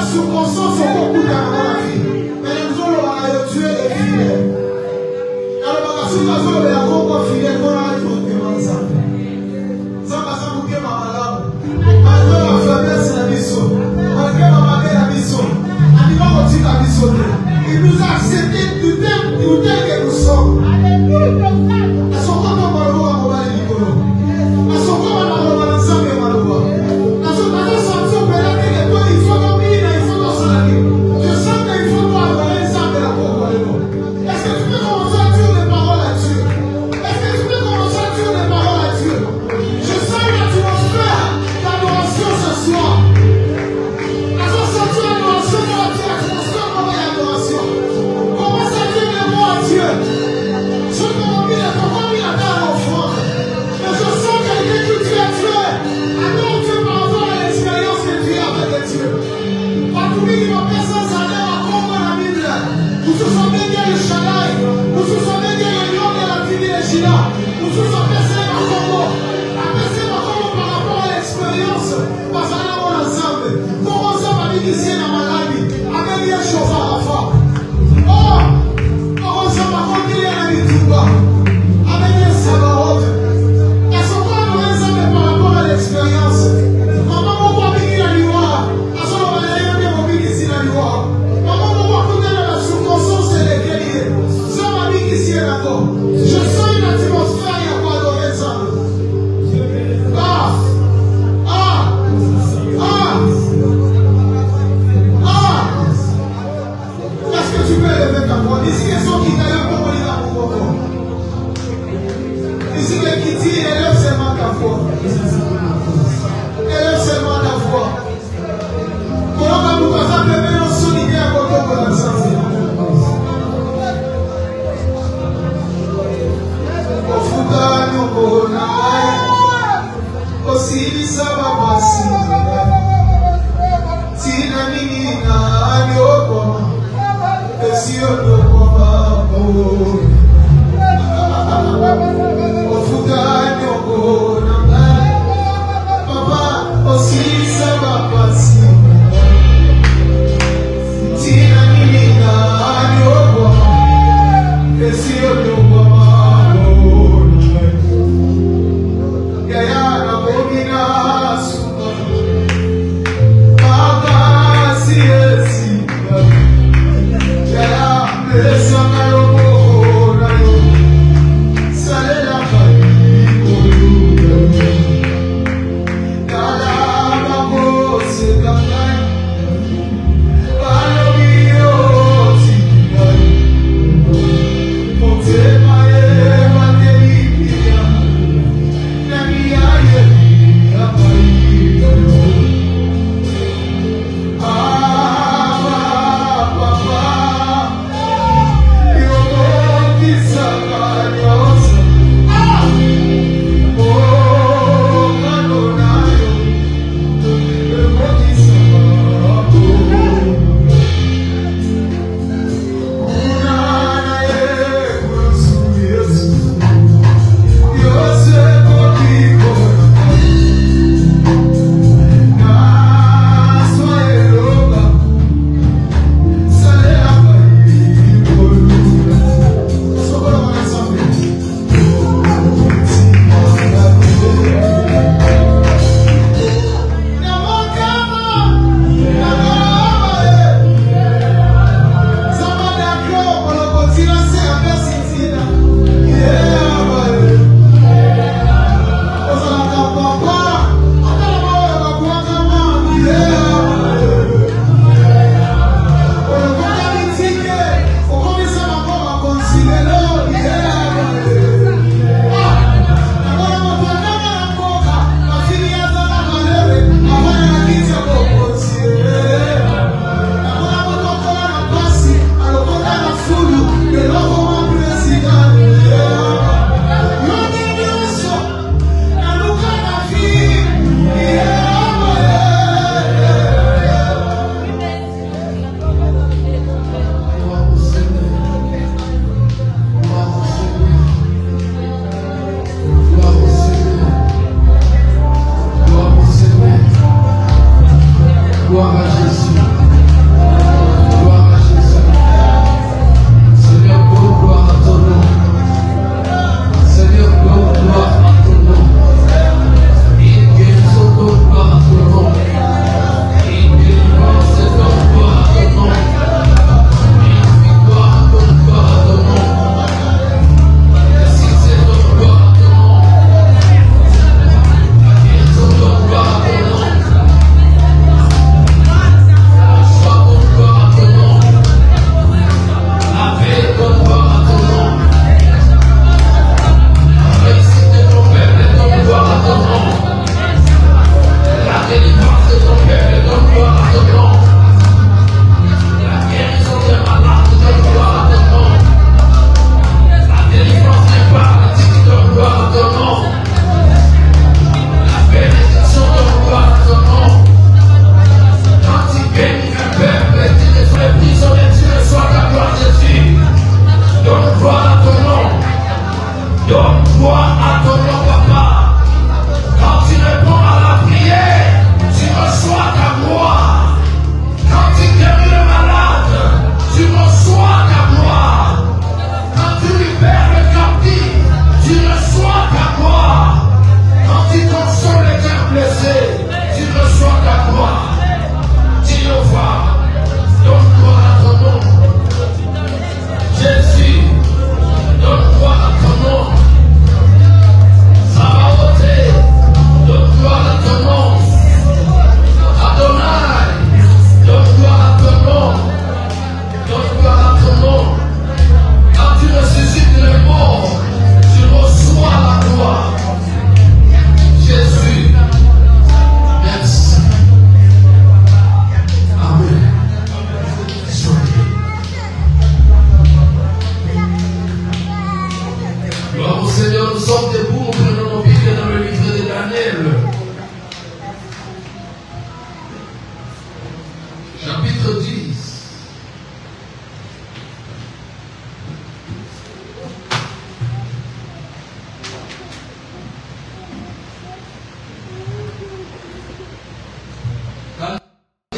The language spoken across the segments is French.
circonstance au beaucoup de la vie. Mais nous allons tuer les filles. Alors, si nous avons les accords filles, nous allons les ça. Ça va s'aboutir par là. Malgré ma faiblesse, la mission. Malgré ma maladie, la mission. Animal aussi la mission. Il nous a accepté tout tel que nous sommes. À son corps, on va le voir, on va le dire. À son corps, on va le voir ensemble, on va le voir. À son corps, on va le voir. Il faut qu'on mine, il faut qu'on s'arrête. Je sens qu'il faut qu'on aille ensemble de la parole de nous. Est-ce que tu peux commencer à dire les paroles à Dieu? Est-ce que tu peux commencer à dire les paroles à Dieu? Je sens l'atmosphère d'adoration ce soir. À son sortir l'adoration, on va dire l'atmosphère pour l'adoration. Commence à dire les mots à Dieu. Je ne comprends pas pourquoi il a dans l'offrande. Mais je sens quelqu'un qui dit à Dieu. Adore Dieu par rapport à l'expérience que tu as avec Dieu. Partout qui va personne s'allait à comprendre la Bible. Vous vous savez bien le Shaddai. Vous vous savez bien le lion de la vie de China. Vous vous savez bien le Congo. Abaissez ma Congo par rapport à l'expérience. Parce qu'on a ensemble. Pour ensemble, à l'initier la maladie. Avec bien chauffeur à la femme. Oh! Pour ensemble, à continuer à l'Ituba. Avec bien Sabarote. Est-ce qu'on va nous ensemble par rapport à l'expérience? Maman, on va venir à l'Ivoire. À ce moment-là, il y a bien mobile ici à l'Ivoire. Maman, on va continuer dans la circonstance de l'équilibre. Ça m'a mis ici à l'Ivoire. Je sens une atmosphère, il y a pas de ça. Ah! Ah! Ah! Ah! Est-ce que tu peux lever ta voix? Ici, les gens qui t'aillent pour venir à Congo. Ici, les qui disent, élève seulement ta voix. Élève seulement ta voix. Comment va vous passer à bébé dans son idée à côté de la santé? Au Fouta, nous, au Naï, au Sili, ça va passer. Tina, Nina, Nyoko, et si on ne croit pas, au Fouta, Nyoko, papa, au Sili, ça va passer. Tina, Nina, Nyoko, et si on ne croit pas,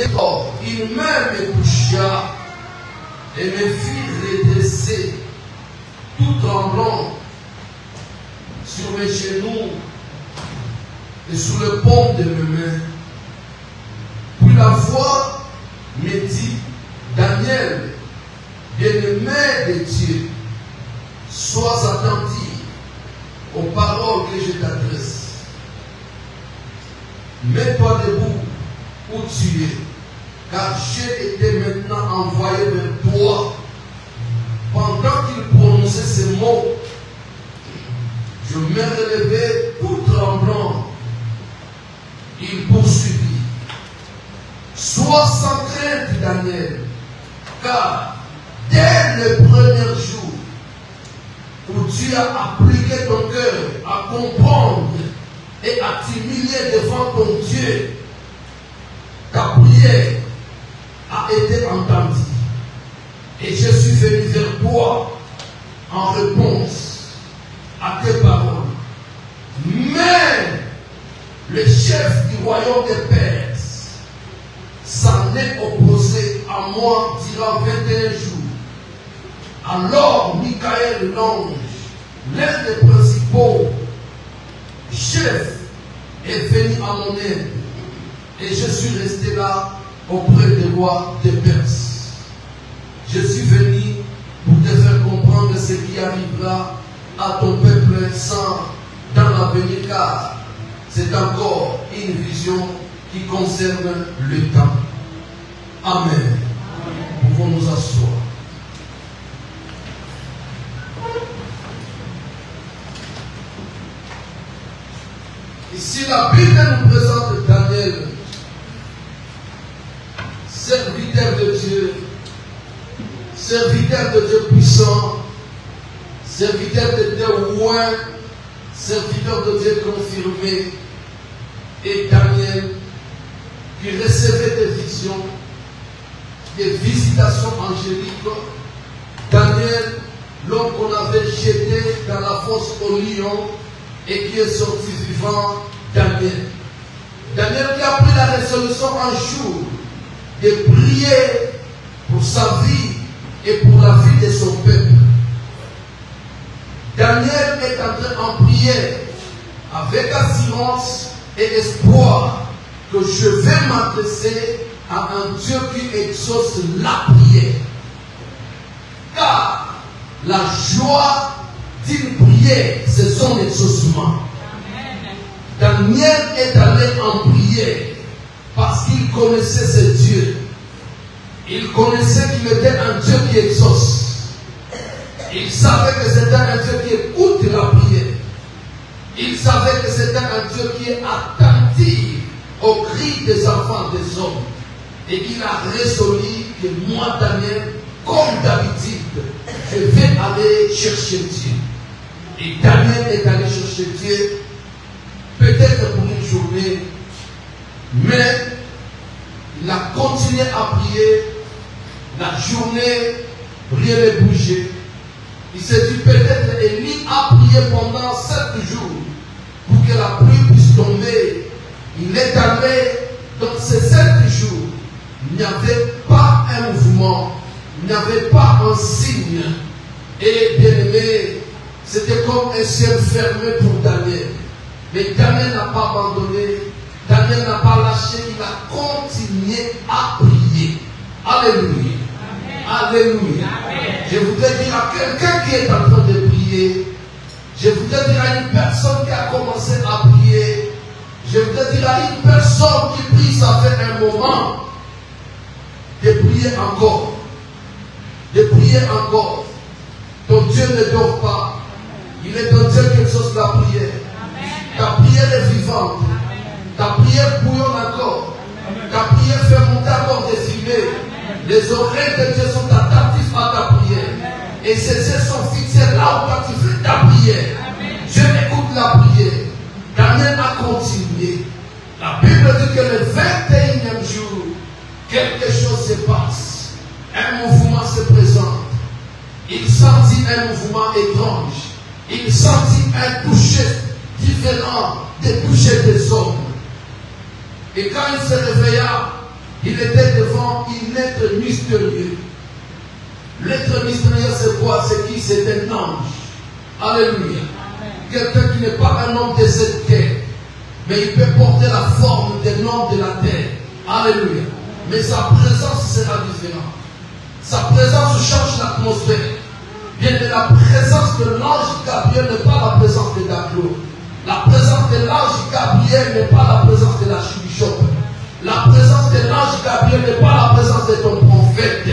Une main me toucha et me fit redresser, tout tremblant, sur mes genoux et sur le paume de mes mains. Puis la voix me dit, Daniel, bien-aimé de Dieu, sois attentif aux paroles que je t'adresse. Mets-toi debout où tu es, car j'ai été maintenant envoyé vers toi. Pendant qu'il prononçait ces mots, je me relevai tout tremblant. Il poursuivit. Sois sans crainte, Daniel, car dès le premier jour où tu as appliqué ton cœur à comprendre et à t'humilier devant ton Dieu, ta prière a été entendue. Et je suis venu vers toi en réponse à tes paroles. Mais le chef du royaume des Perses s'en est opposé à moi durant 21 jours. Alors Michael l'ange, l'un des principaux chefs, est venu à mon aide. Et je suis resté là auprès des rois des Perses. Je suis venu pour te faire comprendre ce qui arrivera à ton peuple saint dans l'avenir, car c'est encore une vision qui concerne le temps. Amen. Nous pouvons nous asseoir. Ici, la Bible nous présente Daniel, serviteur de Dieu, serviteur de Dieu puissant, serviteur de Dieu oint, serviteur de Dieu confirmé, et Daniel qui recevait des visions, des visitations angéliques. Daniel, l'homme qu'on avait jeté dans la fosse au lion et qui est sorti vivant, Daniel. Daniel qui a pris la résolution un jour de prier pour sa vie et pour la vie de son peuple. Daniel est entré en prière avec assurance et espoir que je vais m'adresser à un Dieu qui exauce la prière. Car la joie d'une prière, c'est son exaucement. Daniel est allé en prière parce qu'il connaissait ce Dieu. Il connaissait qu'il était un Dieu qui exauce. Il savait que c'était un Dieu qui écoute la prière. Il savait que c'était un Dieu qui est attentif aux cris des enfants des hommes. Et il a résolu que moi, Daniel, comme d'habitude, je vais aller chercher Dieu. Et Daniel est allé chercher Dieu, peut-être pour une journée, mais il a continué à prier. La journée, rien n'est bougé. Il s'est dit peut-être Élie a prié pendant 7 jours pour que la pluie puisse tomber. Il est allé dans ces 7 jours. Il n'y avait pas un mouvement, il n'y avait pas un signe. Et bien aimé, c'était comme un ciel fermé pour Daniel. Mais Daniel n'a pas abandonné, Daniel n'a pas lâché, il a continué à prier. Alléluia. Alléluia. Je voudrais dire à quelqu'un qui est en train de prier, je voudrais dire à une personne qui a commencé à prier, je voudrais dire à une personne qui prie, ça fait un moment, de prier encore. De prier encore. Ton Dieu ne dort pas. Il est un Dieu qui exauce la prière. Ta prière est vivante. Ta prière bouillonne encore. Ta prière fait monter encore des fumées. Les oreilles de Dieu sont attentives à ta prière. Et ses yeux sont fixés là où tu fais ta prière. Dieu écoute la prière. Daniel a continué. La Bible dit que le 21e jour, quelque chose se passe. Un mouvement se présente. Il sentit un mouvement étrange. Il sentit un toucher différent des touchés des hommes. Et quand il se réveilla, il était devant un être mystérieux. L'être mystérieux, c'est quoi? C'est qui? C'est un ange. Alléluia. Quelqu'un qui n'est pas un homme de cette terre, mais il peut porter la forme d'un homme de la terre. Alléluia. Mais sa présence sera différente. Sa présence change l'atmosphère. Bien que la présence de l'ange Gabriel n'est pas la présence de Daglo. La présence de l'ange Gabriel n'est pas la présence de la Choubichop. La présence de l'ange Gabriel n'est pas la présence de ton prophète.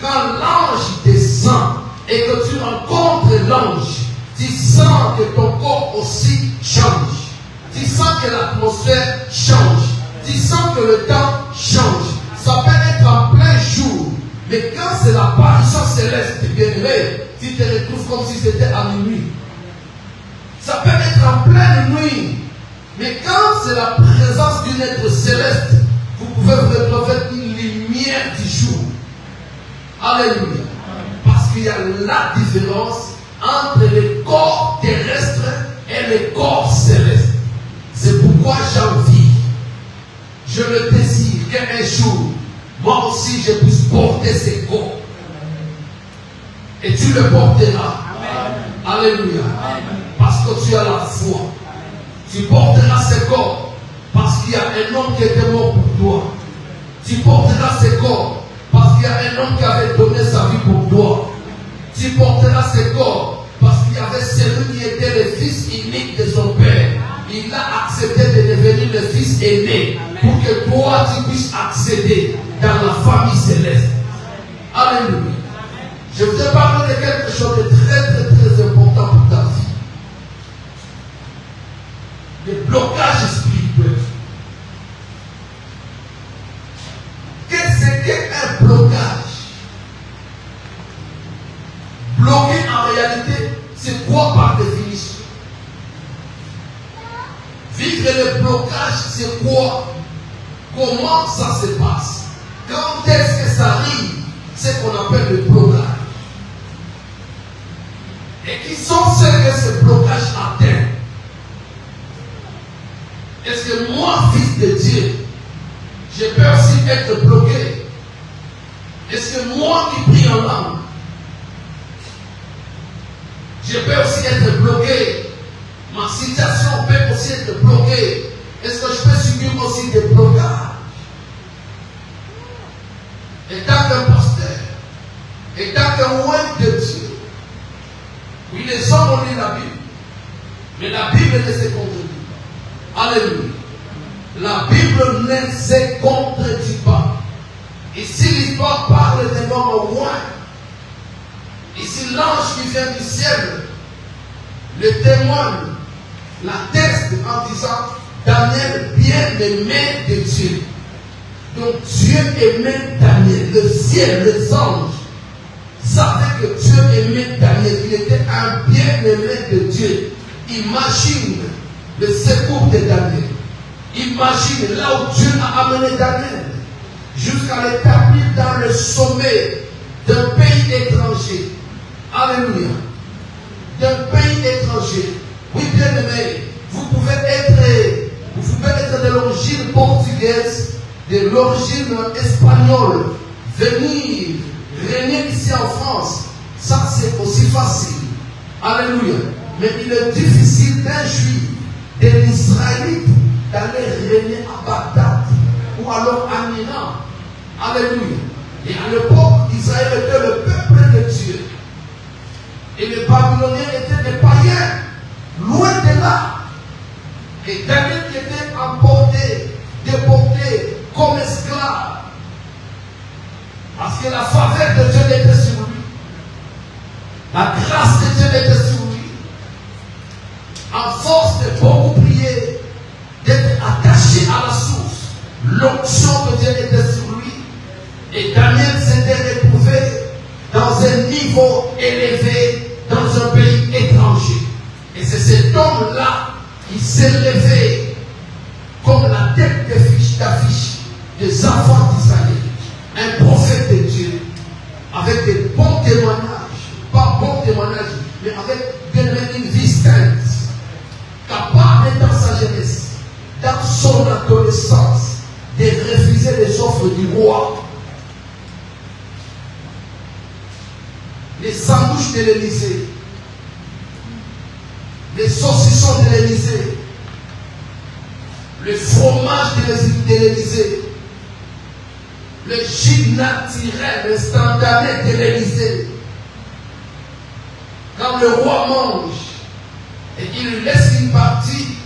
Quand l'ange descend et que tu rencontres l'ange, tu sens que ton corps aussi change. Tu sens que l'atmosphère change. Tu sens que le temps change. Ça peut être en plein jour. Mais quand c'est l'apparition céleste, bien-aimé, tu te retrouves comme si c'était à minuit. Ça peut être en pleine nuit. Mais quand c'est la présence d'un être céleste, vous pouvez vous retrouver une lumière du jour. Alléluia. Parce qu'il y a la différence entre les corps terrestres et les corps célestes. C'est pourquoi j'ai envie, je le désire, qu'un jour, moi aussi je puisse porter ces corps. Et tu le porteras. Amen. Alléluia. Amen. Parce que tu as la foi. Tu porteras ces corps parce qu'il y a un homme qui était mort pour toi. Tu porteras ces corps parce qu'il y a un homme qui avait donné sa vie pour toi. Tu porteras ces corps parce qu'il y avait celui qui était le fils unique de son père. Il a accepté de devenir le fils aîné pour que toi tu puisses accéder dans la famille céleste. Alléluia. Je vous ai parlé de quelque chose de très important pour ta vie. Le blocage spirituel. Qu'est-ce qu'un blocage? Bloquer en réalité, c'est quoi par définition? Vivre le blocage, c'est quoi? Comment ça se passe? Quand est-ce que ça arrive? C'est ce qu'on appelle le blocage. Et qui sont ceux que ce blocage atteint? Est-ce que moi, fils de Dieu, je peux aussi être bloqué? Est-ce que moi qui prie en langue, je peux aussi être bloqué? Ma situation peut aussi être bloquée. Est-ce que je peux subir aussi des blocages? Étant qu'un pasteur, étant qu'un roi de Dieu, oui, les hommes ont lu la Bible, mais la Bible ne se contredit pas. Alléluia. La Bible ne se contredit pas. Ici, l'histoire parle d'un homme roi. Ici, l'ange qui vient du ciel le témoigne, l'atteste en disant Daniel, bien-aimé de Dieu. Donc Dieu aimait Daniel, le ciel, les anges savaient que Dieu aimait Daniel, il était un bien-aimé de Dieu. Imagine le secours de Daniel. Imagine là où Dieu a amené Daniel, jusqu'à l'établir dans le sommet d'un pays étranger. Alléluia. D'un pays étranger. Oui, bien-aimé, vous pouvez être de l'origine portugaise, de l'origine espagnole, venir régner ici en France. Ça, c'est aussi facile. Alléluia. Mais il est difficile d'un juif, d'un israélite, d'aller régner à Bagdad ou alors à Milan. Alléluia. Et à l'époque, Israël était le peuple de Dieu. Et les Babyloniens étaient des païens, loin de là. Et Daniel qui était emporté, déporté comme esclave. Parce que la faveur de Dieu était sur lui. La grâce de Dieu était sur lui. En force de beaucoup prier, d'être attaché à la source, l'onction de Dieu était sur lui. Et Daniel s'était retrouvé dans un niveau élevé, dans un pays étranger. Et c'est cet homme-là qui s'est levé comme la tête d'affiche des enfants d'Israël. Un prophète de Dieu, avec des bons témoignages, pas bons témoignages, mais avec une vie sainte, capable dans sa jeunesse, dans son adolescence, de refuser les offres du roi. Les sandwichs de l'Élysée, les saucissons de l'Élysée, le fromage de l'Élysée, le jus naturel, instantané de l'Élysée. Quand le roi mange et qu'il laisse une partie,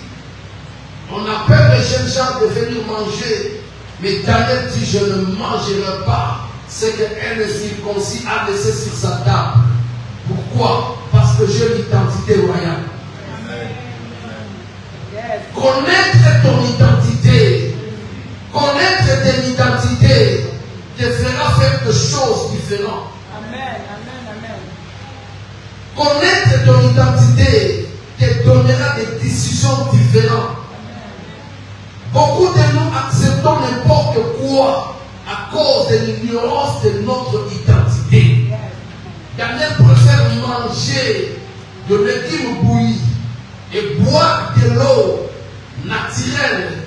on appelle les jeunes gens de venir manger. Mais Daniel dit, je ne mangerai pas ce qu'un circoncis a laissé sur sa table. Pourquoi? Parce que j'ai l'identité royale. Connaître ton identité, connaître ton identité te fera faire des choses différentes. Amen, amen, amen. Connaître ton identité te donnera des décisions différentes. Beaucoup de nous acceptons n'importe quoi à cause de l'ignorance de notre identité. Daniel préfère manger de légumes bouillis et boire de l'eau naturelle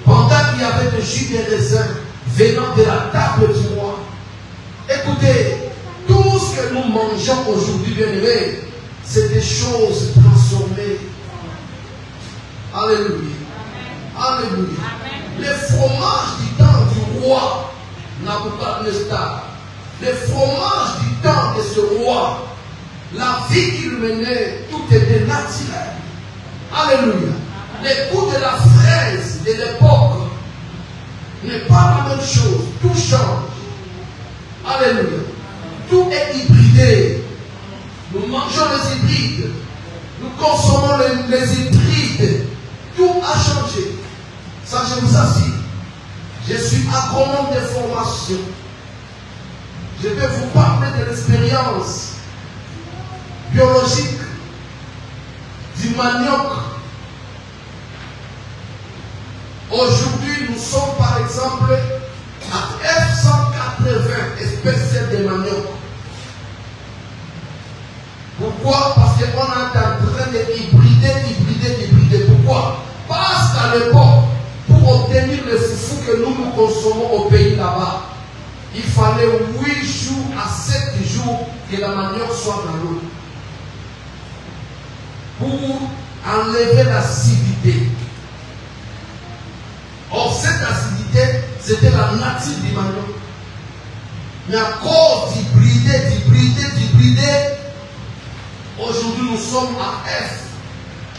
pendant qu'il y avait du jus de raisin venant de la table du roi. Écoutez, tout ce que nous mangeons aujourd'hui, bien aimés, c'est des choses transformées. Alléluia. Alléluia. Le fromage du temps du roi Nabucodonosor, le fromage du temps de ce roi, la vie qu'il menait, tout était naturel. Alléluia. Le goût de la fraise de l'époque n'est pas la même chose. Tout change. Alléluia. Tout est hybridé. Nous mangeons les hybrides. Nous consommons les hybrides. Tout a changé. Ça, je vous assure. Je suis agronome de formation. Je vais vous parler de l'expérience biologique du manioc. Aujourd'hui, nous sommes par exemple à F180 espèces de manioc. Pourquoi? Parce qu'on est en train de hybrider. Pourquoi? Parce qu'à l'époque, pour obtenir le foufou que nous consommons au pays là-bas, il fallait 8 jours à 7 jours que la manioc soit dans l'eau. Pour enlever l'acidité. Or, cette acidité, c'était la nature du manioc. Mais à cause d'hybrider, aujourd'hui nous sommes à F.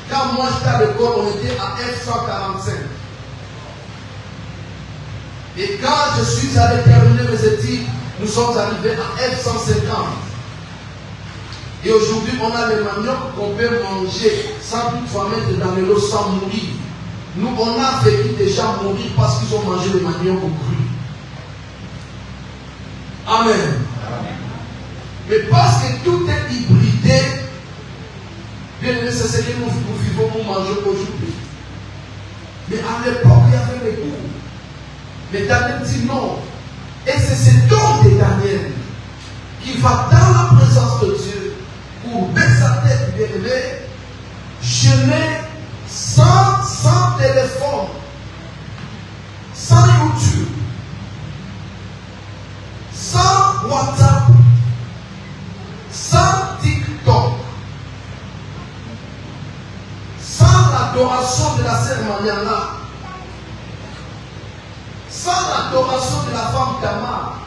Quand moi j'étais à l'école, on était à F145. Et quand je suis allé terminer mes études, nous sommes arrivés à F150. Et aujourd'hui, on a les maniocs qu'on peut manger sans toutefois mettre dans l'eau sans mourir. Nous, on a vécu des gens mourir parce qu'ils ont mangé les maniocs crus. Amen. Mais parce que tout est hybridé, bien aimé, c'est ce que nous vivons, nous mangeons aujourd'hui. Mais à l'époque, il y avait les goûts. Mais Daniel dit non. Et c'est ce don de Daniel qui va dans la présence de Dieu pour baisser sa tête, bien aimé, jeûner sans téléphone, sans YouTube, sans WhatsApp, sans TikTok, sans l'adoration de la sœur Maniana, sans l'adoration de la femme Tamar,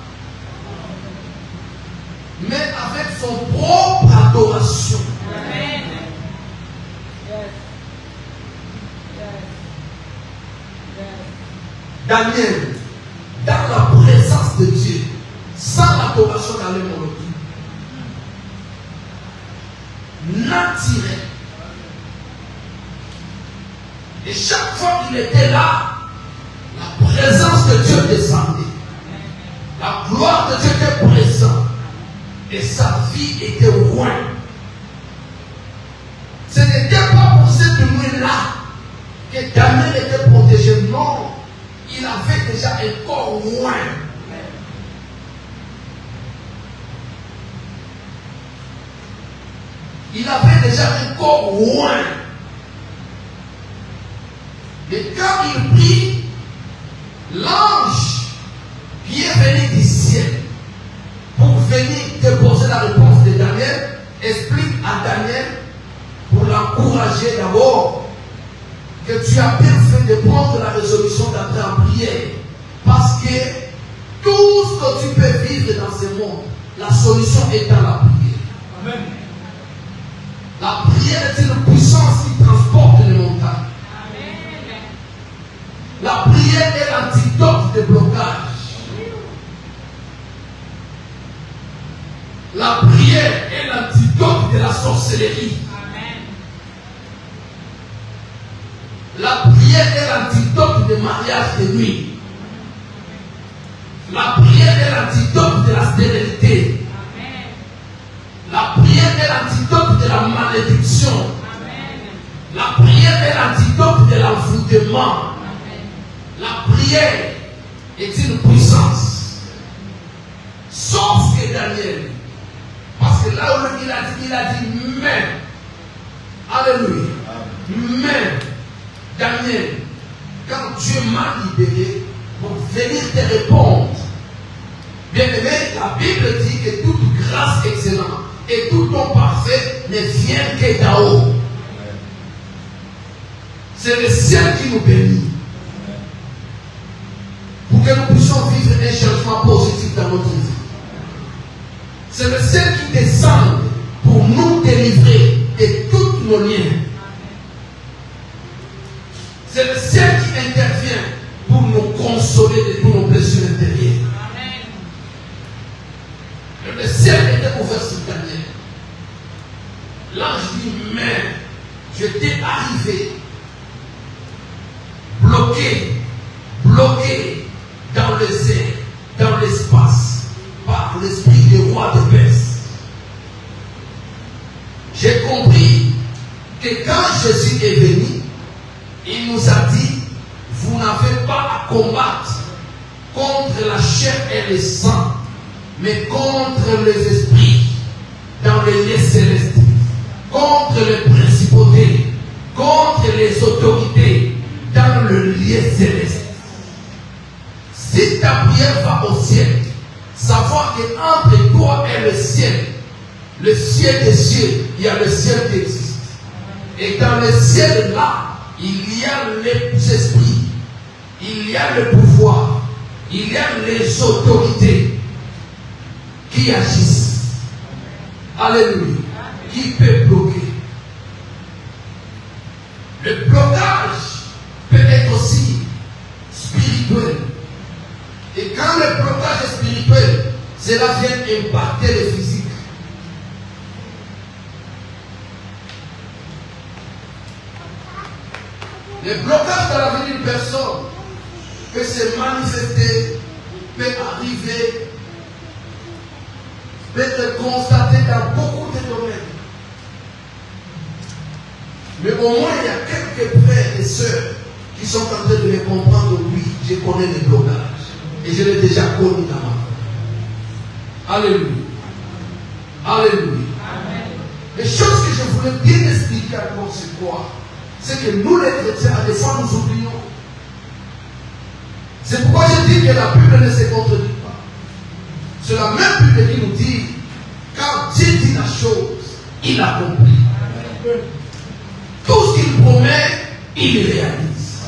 mais avec son propre adoration. Amen. Daniel, dans la présence de Dieu, sans l'adoration dans le monde, naturel. Et chaque fois qu'il était là, la présence de Dieu descendait. La gloire de Dieu était présente. Et sa vie était loin. Ce n'était pas pour cette nuit-là que Daniel était protégé. Non. Il avait déjà un corps loin. Il avait déjà un corps loin. Et quand il prie, encourager d'abord que tu as bien fait de prendre la résolution d'entrer en prière. Parce que tout ce que tu peux vivre dans ce monde, la solution est dans la prière. Amen. La prière est une puissance qui transporte les montagnes. Amen. La prière est l'antidote des blocages. La prière est l'antidote de la sorcellerie. Amen. La prière est l'antidote des mariages de nuit. La prière est l'antidote de la stérilité. Amen. La prière est l'antidote de la malédiction. Amen. La prière est l'antidote de l'envoûtement. Amen. La prière est une puissance. Sauf que Daniel, parce que là où il a dit mais. Alléluia. Mais Daniel, quand Dieu m'a libéré pour venir te répondre, bien aimé, la Bible dit que toute grâce excellente et tout don parfait ne vient que d'en haut. C'est le ciel qui nous bénit. Pour que nous puissions vivre un changement positif dans notre vie. C'est le ciel qui descend pour nous délivrer de tous nos liens. C'est le ciel qui intervient pour nous consoler de tous nos blessures intérieures. Amen. Le ciel était ouvert sur Daniel. L'ange dit, mais je t'ai arrivé, bloqué dans les airs, dans l'espace, par l'esprit du roi de Perse. J'ai compris que quand Jésus est venu, il nous a dit, vous n'avez pas à combattre contre la chair et le sang, mais contre les esprits dans les lieux célestes, contre les principautés, contre les autorités dans le lieu céleste. Si ta prière va au ciel, savoir qu'entre toi et le ciel des cieux, il y a le ciel qui existe. Et dans le ciel là, il y a les esprits, il y a le pouvoir, il y a les autorités qui agissent. Alléluia. Qui peut bloquer. Le blocage peut être aussi spirituel. Et quand le blocage est spirituel, cela vient impacter le physique. Le blocage dans la vie d'une personne peut se manifester, peut arriver, peut être constaté dans beaucoup de domaines. Mais au moins, il y a quelques frères et sœurs qui sont en train de me comprendre. Oui, je connais les blocages. Et je l'ai déjà connu dans ma vie. Alléluia. Alléluia. Les choses que je voulais bien expliquer encore, c'est quoi? C'est que nous les chrétiens, à des fois, nous oublions. C'est pourquoi je dis que la Bible ne se contredit pas. C'est la même Bible qui nous dit, quand Dieu dit la chose, il accomplit. Tout ce qu'il promet, il réalise.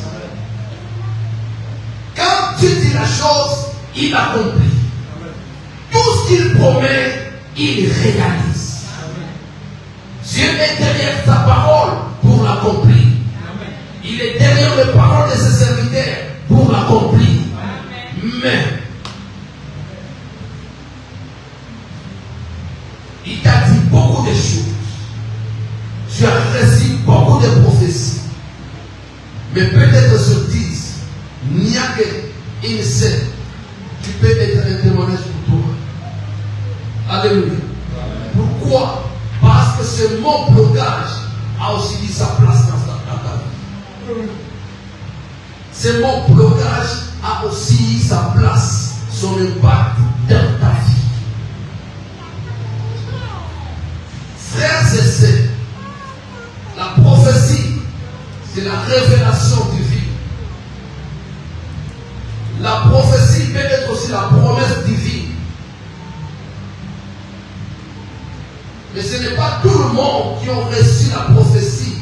Quand Dieu dit la chose, il accomplit. Tout ce qu'il promet, il réalise. Dieu est derrière sa parole pour l'accomplir. Il est derrière les paroles de ses serviteurs pour l'accomplir. Mais il t'a dit beaucoup de choses. Tu as reçu beaucoup de prophéties. Mais peut-être sur 10, il n'y a qu'une seule qui peut être un témoignage pour toi. Alléluia. Pourquoi? Parce que ce mot blocage a aussi dit sa place dans ta vie. Ce mot blocage a aussi sa place, son impact dans ta vie. Frères et sœurs, la prophétie, c'est la révélation divine. La prophétie peut être aussi la promesse divine. Mais ce n'est pas tout le monde qui a reçu la prophétie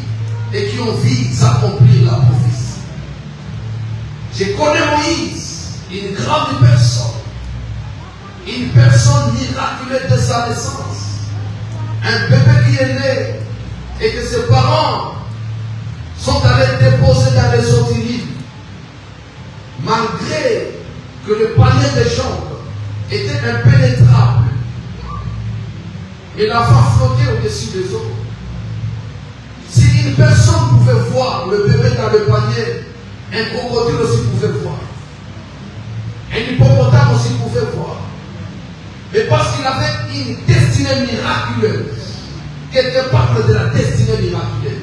et qui ont vu s'accomplir la prophétie. Je connais Moïse, une grande personne miraculeuse de sa naissance, un bébé qui est né et que ses parents sont allés déposer dans les autres îles, malgré que le panier des jambes était impénétrable. Et l'enfant flottait au-dessus des eaux. Si une personne pouvait voir le bébé dans le panier, un crocodile aussi pouvait voir. Un hippopotame aussi pouvait voir. Mais parce qu'il avait une destinée miraculeuse, quelque part de la destinée miraculeuse.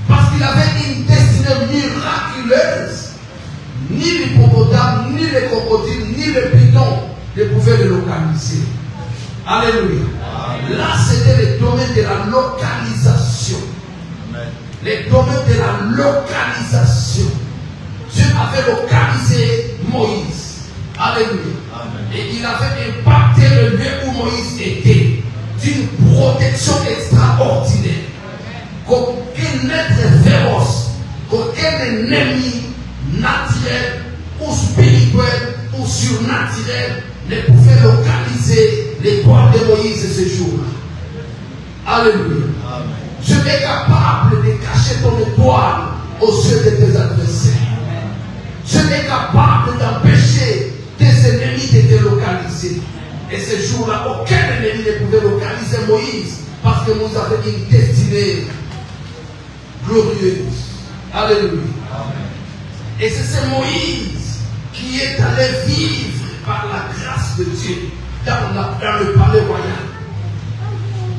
Parce qu'il avait une destinée miraculeuse, ni l'hippopotame, ni les crocodiles, ni le python ne pouvaient le localiser. Alléluia. Là, c'était le domaine de la localisation. Le domaine de la localisation. Dieu avait localisé Moïse. Alléluia. Et il avait impacté le lieu où Moïse était d'une protection extraordinaire. Qu'aucun être féroce, qu'aucun ennemi naturel ou spirituel ou surnaturel ne pouvait localiser l'étoile de Moïse ce jour-là. Alléluia. Dieu est capable de cacher ton étoile aux yeux de tes adversaires. Dieu est capable d'empêcher tes ennemis de te localiser. Et ce jour-là, aucun ennemi ne pouvait localiser Moïse parce que Moïse avait une destinée glorieuse. Alléluia. Et c'est ce Moïse qui est allé vivre par la grâce de Dieu dans le palais royal.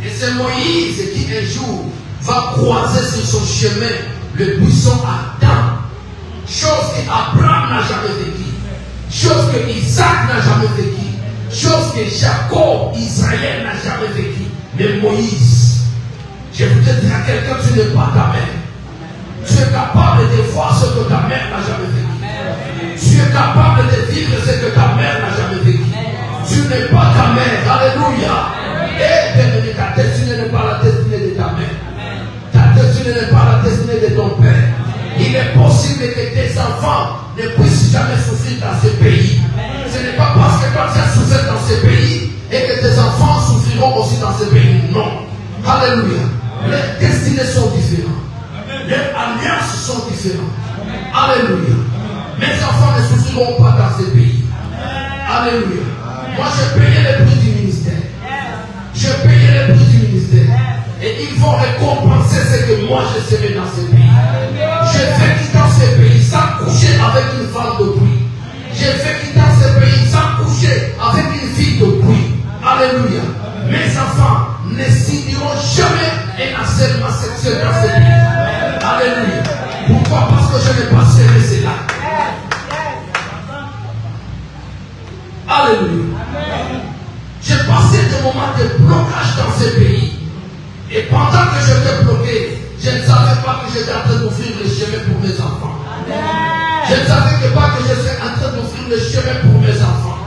Et c'est Moïse qui un jour va croiser sur son chemin le buisson Adam. Chose qu'Abraham n'a jamais vécu. Chose que Isaac n'a jamais vécu. Chose que Jacob, Israël n'a jamais vécu. Mais Moïse, je voudrais dire à quelqu'un, tu n'es pas ta mère. Tu es capable de voir ce que ta mère n'a jamais vécu. Tu es capable de vivre ce que ta mère n'a jamais vécu. Tu n'es pas ta mère. Alléluia. Et bien-aimé, ta destinée n'est pas la destinée de ta mère. Ta destinée n'est pas la destinée de ton père. Il est possible que tes enfants ne puissent jamais souffrir dans ce pays. Ce n'est pas parce que toi tu as souffert dans ce pays et que tes enfants souffriront aussi dans ce pays. Non. Alléluia. Les destinées sont différentes. Les alliances sont différentes. Alléluia. Mes enfants ne souffriront pas dans ce pays. Alléluia. Moi j'ai payé le prix du ministère. J'ai payé le prix du ministère. Et ils vont récompenser ce que moi je serai dans ce pays. J'ai vécu dans ce pays sans coucher avec une femme de bruit. J'ai vécu dans ce pays sans coucher avec une fille de bruit. Alléluia. Mes enfants ne signeront jamais un harcèlement sexuel dans ce pays. Alléluia. Pourquoi? Parce que je n'ai pas serré cela. Alléluia. J'ai passé des moments de blocage dans ce pays. Et pendant que j'étais bloqué, je ne savais pas que j'étais en train d'ouvrir le chemin pour mes enfants. Je ne savais pas que je serais en train d'ouvrir le chemin pour mes enfants.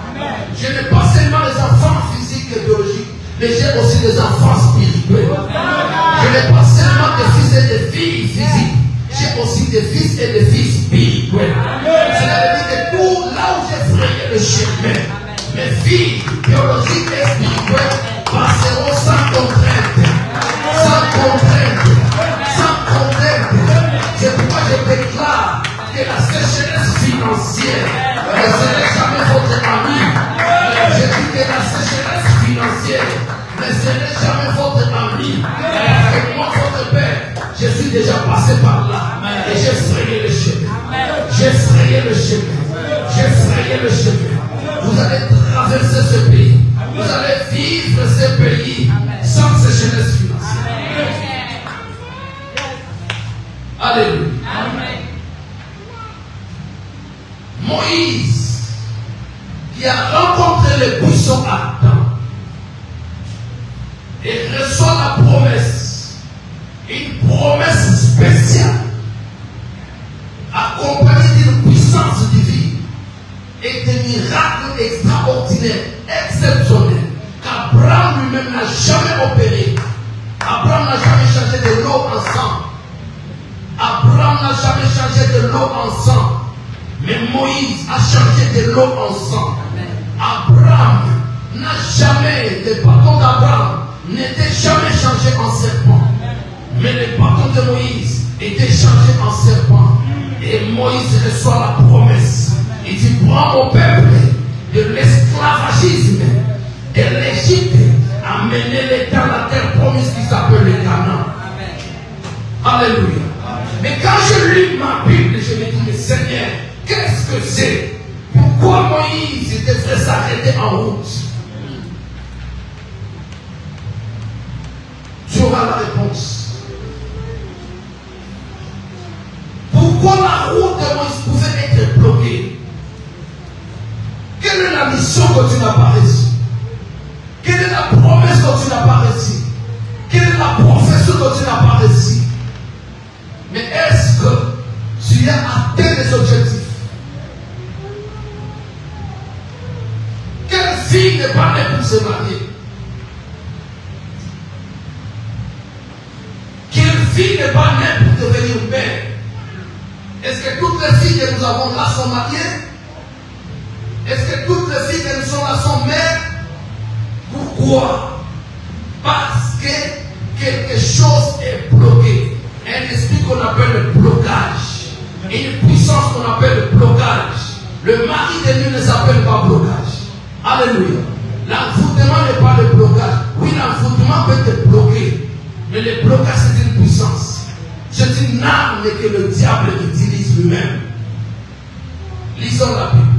Je n'ai pas seulement les enfants physiques et biologiques, mais j'ai aussi des enfants spirituels. Je n'ai pas seulement des fils et des filles physiques, j'ai aussi des fils et des filles spirituels. Cela veut dire que tout là où j'ai frayé le chemin, mes filles biologiques et spirituelles passeront sans contrainte. Sans contrainte. Sans contrainte. C'est pourquoi je déclare que la sécheresse financière ne sera jamais votre ami. Je dis que la sécheresse financière ne sera jamais votre ami. Parce que moi, votre père, je suis déjà passé par là. Et j'ai frayé le chemin. J'ai frayé le chemin. J'ai frayé le chemin. Vous allez traverser ce pays. Vous allez vivre ce pays sans sécheresse financière. Alléluia. Moïse, qui a rencontré le buisson Adam, et reçoit la promesse, une promesse spéciale, accompagnée d'une puissance divine et de miracles extraordinaires, exceptionnels, qu'Abraham lui-même n'a jamais opéré. Abraham n'a jamais changé de l'eau en sang. Abraham n'a jamais changé de l'eau en sang. Mais Moïse a changé de l'eau en sang. Abraham n'a jamais, le bâton d'Abraham n'était jamais changé en serpent. Mais le bâton de Moïse était changé en serpent. Et Moïse reçoit la promesse. Il dit, prends mon peuple de l'esclavagisme de l'Égypte, amenez-les dans la terre promise qui s'appelle le Canaan. Alléluia. Mais quand je lis ma Bible, je me dis, mais Seigneur, qu'est-ce que c'est? Pourquoi Moïse devrait s'arrêter en route? Tu auras la réponse. Pourquoi la route de Moïse pouvait être bloquée? Quelle est la mission que tu n'as pas reçue? Quelle est la promesse que tu n'as pas reçue? Quelle est la profession que tu n'as pas reçue? Mais est-ce que tu as atteint les objectifs? Quelle fille n'est pas née pour se marier? Quelle fille n'est pas née pour devenir mère? Est-ce que toutes les filles que nous avons là sont mariées? Est-ce que toutes les filles que nous sommes là sont mères? Pourquoi? Parce que quelque chose est bloqué. Un esprit qu'on appelle le blocage. Et une puissance qu'on appelle le blocage. Le mari de Dieu ne s'appelle pas blocage. Alléluia. L'envoûtement n'est pas le blocage. Oui, l'envoûtement peut te bloquer. Mais le blocage, c'est une puissance. C'est une arme que le diable utilise lui-même. Lisons la Bible.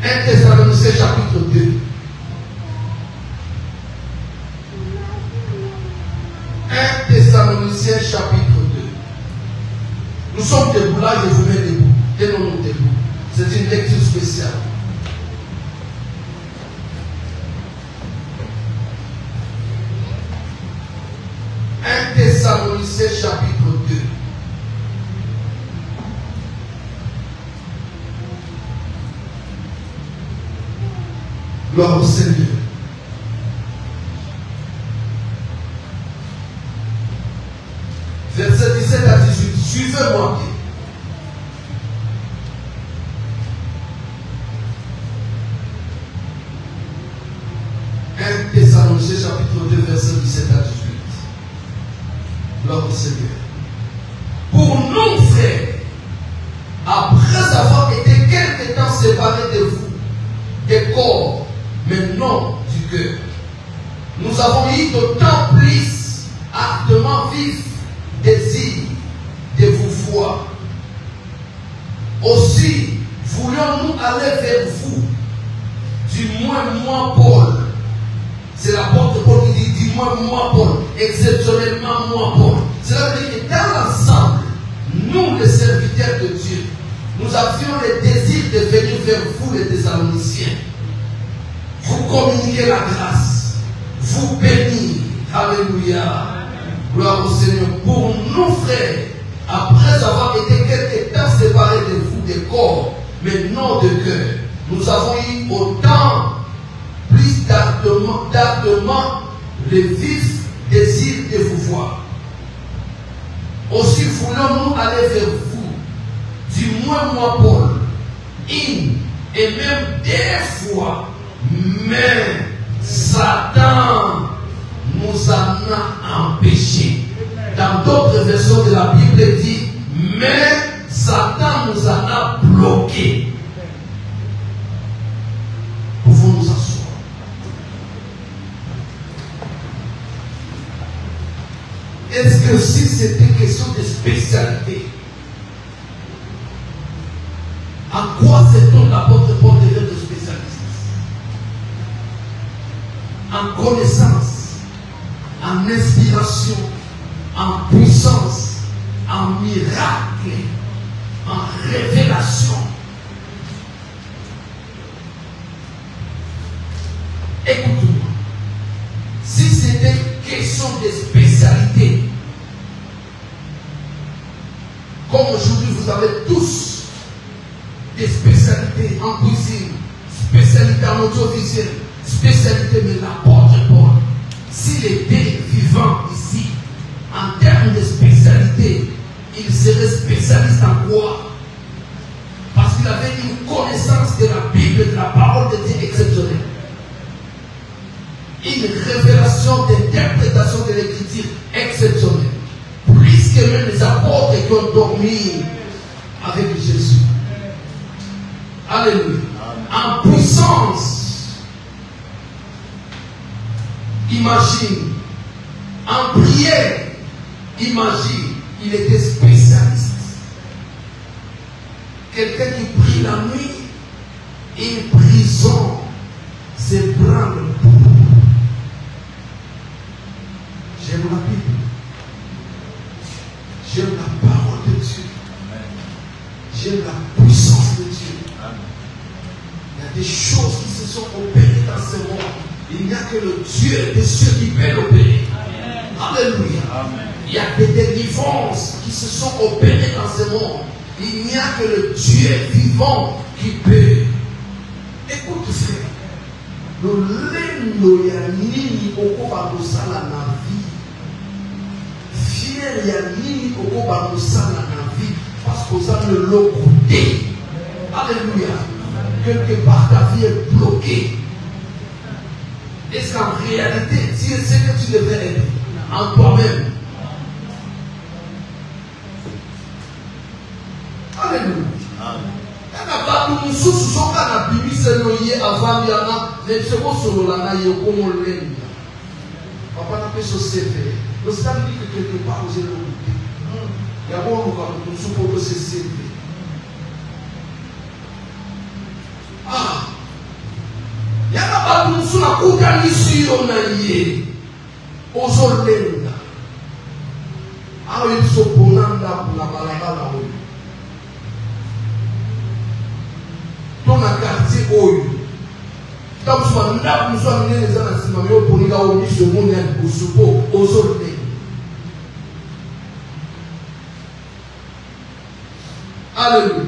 1 Thessaloniciens chapitre 2. 1 Thessaloniciens chapitre 2. Nous sommes debout là, je vous mets debout. Tenons-nous debout. C'est une lecture spéciale. Thessaloniciens chapitre 2. Gloire au Seigneur. Verset 17 à 18. Suivez-moi bien. Thessaloniciens chapitre 2, verset 17 à 18. Gloire au Seigneur. Pour nous, frères, après avoir été quelque temps séparés de vous, des corps, mais non du cœur, nous avons eu d'autant plus ardemment vif désir de vous voir. Aussi, voulions-nous aller vers vous, du moins moi, Paul. C'est l'apôtre Paul qui dit, dis-moi, moi, Paul, exceptionnellement, moi, Paul. Cela veut dire que dans l'ensemble, nous, les serviteurs de Dieu, nous avions le désir de venir vers vous, les Thessaloniciens, vous communiquer la grâce, vous bénir. Alléluia. Gloire au Seigneur. Pour nous, frères, après avoir été quelque temps séparés de vous, des corps, mais non de cœur, nous avons eu autant plus d'ardemment le vif désir de vous voir. Aussi voulons-nous aller vers vous, du moins moi Paul, une et même des fois, mais Satan nous en a empêchés. Dans d'autres versions de la Bible dit, mais Satan nous en a bloqués. Pouvons nous asseoir. Est-ce que si c'était question de spécialité, en quoi c'est-on l'apôtre Paul devait être spécialiste? En connaissance, en inspiration, en puissance, en miracle, en révélation. Écoute-moi. Si c'était question de spécialité, comme aujourd'hui vous avez tous des spécialités en cuisine, spécialité en audiovisuel, spécialité de l'apôtre Paul, s'il était vivant ici, en termes de spécialité, il serait spécialiste en quoi? Parce qu'il avait une connaissance de la Bible, de la parole de Dieu exceptionnelle. Une révélation d'interprétation de l'écriture exceptionnelle. Plus que même les apôtres qui ont dormi avec Jésus. Alléluia. En puissance. Imagine. En prière. Imagine. Il était spécialiste. Quelqu'un qui prie la nuit, une prison, c'est prendre pour. J'aime la Bible. J'aime la parole de Dieu. J'aime la puissance de Dieu. Il y a des choses qui se sont opérées dans ce monde. Il n'y a que le Dieu des cieux qui peut l'opérer. Alléluia. Il y a des délivrances qui se sont opérées dans ce monde. Il n'y a que le Dieu vivant qui peut. Écoute frère. Le lendo ya nini okoba kosala na vie. Fier ya nini okoba kosala na vie. Parce que ça ne l'a coûté. Alléluia. Quelque part ta vie est bloquée. Est-ce qu'en réalité, Dieu sait que tu devais être en toi-même? Alléluia. Il y a pas de sous son cas de Bibi Senoye avant Yana, les seconds sur l'ana Yokomo Lenda. Papa n'a pas ce CV. Le stade dit que quelque part vous êtes occupé. Il y a bon nous sous pour ce CV. Ah. Il y a pas de sous la Koukani sur Naye. Ozolenda. Ah, ils sont pour la balabala. Dans la quartier oyo comme soit n'a nous sommes les anasima yo pour nous au mission mondial au support aux autres. Alléluia.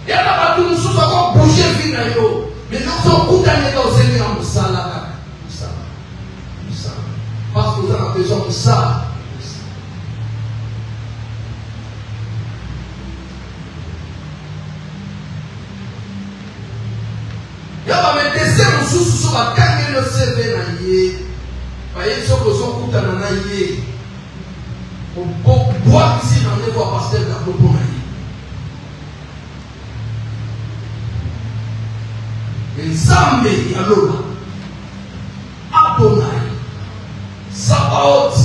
Il y a pas tout nous sommes encore bouger fina yo mais nous sommes condamnés dans Seigneur musala parce que nous avons besoin de ça. Il y a des dessins sous la canne le CV naïe. Voyez ce que son coup dans naïe. On boit ici dans les voies pasteur d'Apollo naïe. Et Zambé Yalola, Adonai, Sabaoth,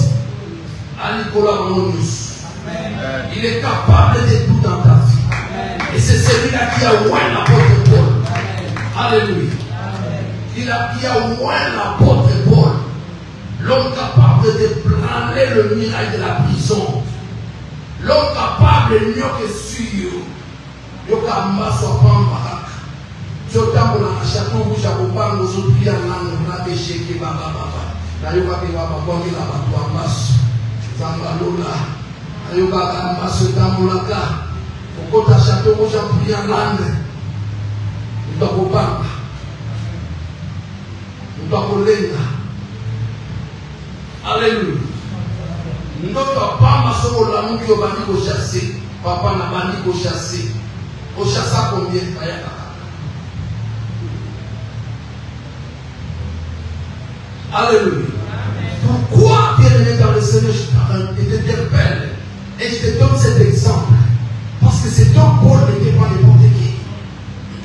Alikola Monus. Il est capable de tout dans ta vie. Et c'est celui-là qui a ouvert la porte de Paul. Alléluia. Il a qui a ouvert l'apôtre Paul. L'homme capable de planer le miracle de la prison. L'homme capable de mieux que sûr. Yoka Mbaso Pamba. Jotambo na château rouge à Bobang, aux autres clients na péché qui va baba. Na yoka ki va baba ki la batwa Mbaso. Zambalola. Na yoka Mbaso tamulaka. Okota château rouge à prier en langue. Nous devons pas. Nous devons l'aider. Alléluia. Nous devons pas masser au lamu qui au bandi au chasser. Papa n'a bandi au chasser. Au chasser combien? Alléluia. Pourquoi bien-aimé dans le Seigneur, je t'interpelle et je te donne cet exemple? Parce que cet homme Paul n'était pas n'importe qui.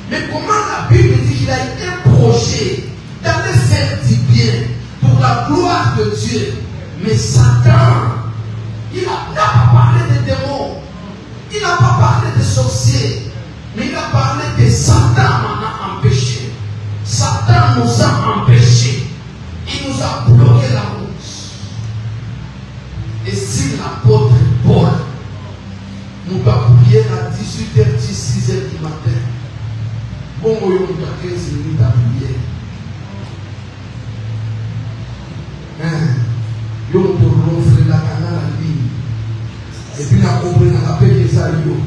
Mais comment la Bible dit qu'il a eu un projet d'aller faire du bien pour la gloire de Dieu? Mais Satan, il n'a pas parlé des démons, il n'a pas parlé des sorciers, mais il a parlé de Satan m'en a empêché. Satan nous a empêchés. Il nous a bloqué la route. Et si l'apôtre Paul nous va prier à 18h, 6h du matin, bon, on a 15 minutes à prier. On peut ronfler la canal en ligne. Et puis, on a compris, on a appelé les alliés.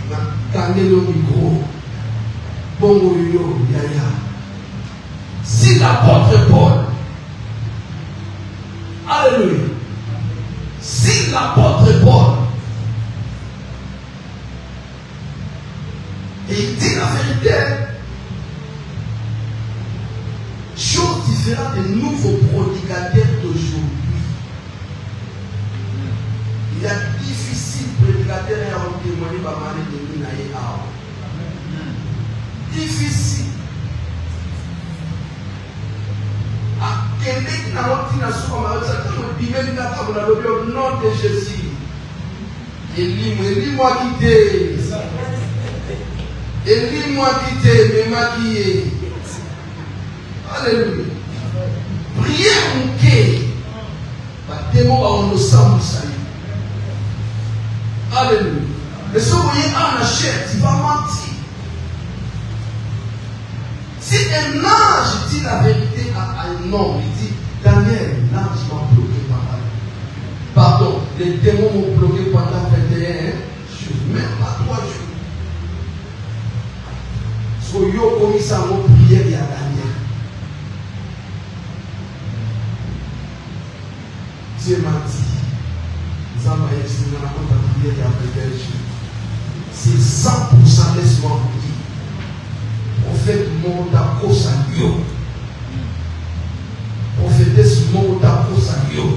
On a gagné le micro. Bon, yaya. Si l'apôtre Paul, alléluia, si l'apôtre Paul Et il dit la vérité. Chose différente des nouveaux prédicateurs d'aujourd'hui. Il est difficile prédicateur à témoigner par mal de Minaye Ao. Difficile. À Québec, dans notre nation, on va dire que au nom de Jésus. Élis-moi quitter. Élis-moi quitter, mais maquiller. Alléluia. Priez mon cœur. On nous semble salut. Alléluia. Mais si vous voyez un achète, il va mentir. Si un ange dit la vérité à un homme, il dit Daniel, l'ange m'a bloqué pendant. Pardon, les démons m'ont bloqué pendant 21 jours, même pas 3 jours. Soyez commis ça, mon prière, il y a Daniel. Dieu m'a dit, c'est 100% laisse-moi vous dire. Prophète Mondako Sanyo. Prophétesse Mondako Sanyo.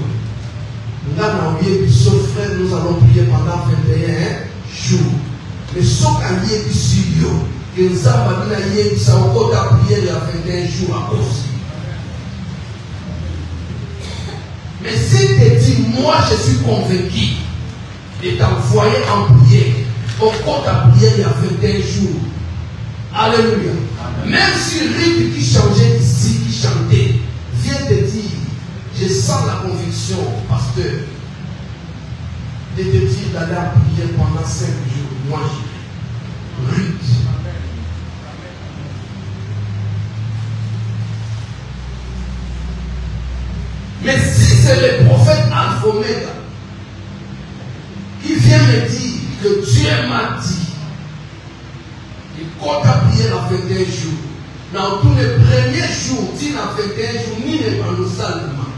Nous avons prié, son frère, nous allons prier pendant 21 jours. Mais ce qu'on a ici, que nous avons prié, ça encore à prier il y a 21 jours à cause. Mais si tu dis, moi je suis convaincu de t'envoyer en prière, au compte à prière il y a 21 jours. Alléluia. Même si rythme qui changeait ici, qui chantait, vient te dire, je sens la conviction, pasteur, de te dire d'aller à prière pendant 5 jours. Moi, je rythme. Mais si c'est le prophète Alpha Omega qui vient me dire que Dieu m'a dit, il compte à prier la 21 jours, dans tous les premiers jours, dit la 21 jours, ni ne pas nous salement.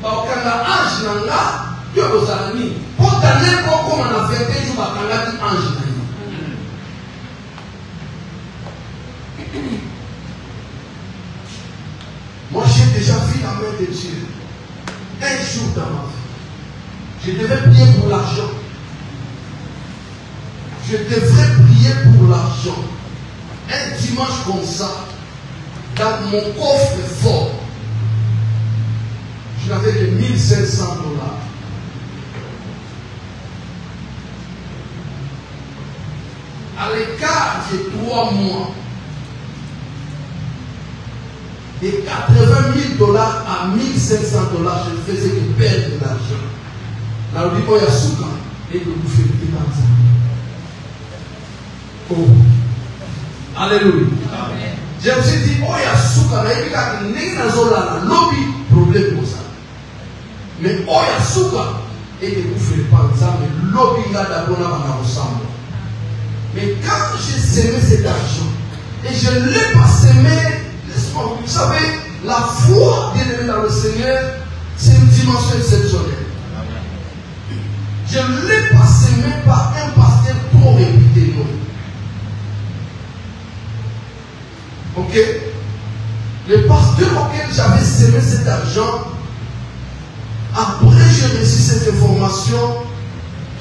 Quand la ange n'a pas, Dieu vous a mis. Pour t'amener comme on a 21 jours, quand la dit ange n'a pas. Moi, j'ai déjà vu la main de Dieu. Un jour dans ma vie. Je devais prier pour l'argent. Je devrais prier pour l'argent. Un dimanche comme ça, dans mon coffre fort, je n'avais que $1,500. À l'écart de 3 mois, de $80,000 à $1,500, je ne faisais que perdre de l'argent. Là, on dit, oh, il y a Souka, et que vous faites des comme ça. Oh. Alléluia. Amen. Je me suis dit, oh, il y a Souka, là, il y a un lobby, problème pour ça. Mais, oh, il y a Souka, et que vous faites pas ça, mais lobby, là, d'abord, là, on ensemble. Mais quand j'ai semé cet argent, et je ne l'ai pas semé, vous savez, la foi bien-aimée dans le Seigneur, c'est une dimension exceptionnelle. Je ne l'ai pas semé par un pasteur trop réputé, non. Ok? Le pasteur auquel j'avais semé cet argent, après j'ai reçu cette information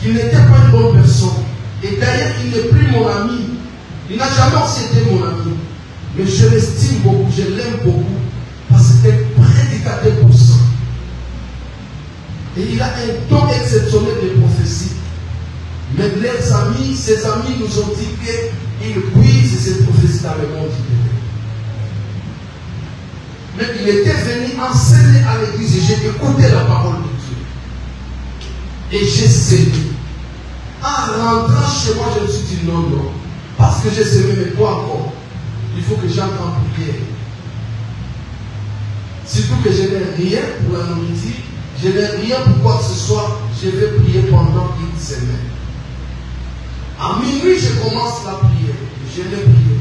qu'il n'était pas une bonne personne. Et d'ailleurs, il n'est plus mon ami. Il n'a jamais été mon ami. Mais je l'estime beaucoup, je l'aime beaucoup, parce que c'est un prédicateur pour ça. Et il a un don exceptionnel de prophétie. Mais ses amis nous ont dit qu'il puise cette prophétie dans le monde. Mais il était venu enseigner à l'église et j'ai écouté la parole de Dieu. Et j'ai saigné. En rentrant chez moi, je me suis dit non, non. Parce que j'ai saigné, mais toi encore. Il faut que j'entre en prière. Surtout que je n'ai rien pour la nourriture, je n'ai rien pour quoi que ce soit, je vais prier pendant une semaine. À minuit, je commence la prière. Je l'ai prié.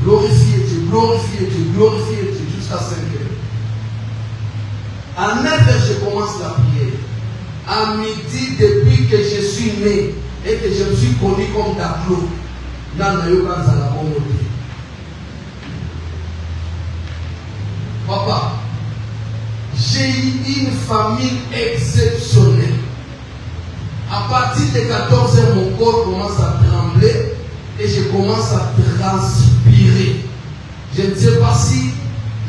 Glorifier Dieu, glorifier Dieu, glorifier Dieu jusqu'à 5 heures. À 9 heures, je commence la prière. À midi, depuis que je suis né et que je me suis connu comme Daclo. Papa, j'ai eu une famille exceptionnelle. À partir de 14 ans, mon corps commence à trembler et je commence à transpirer. Je ne sais pas si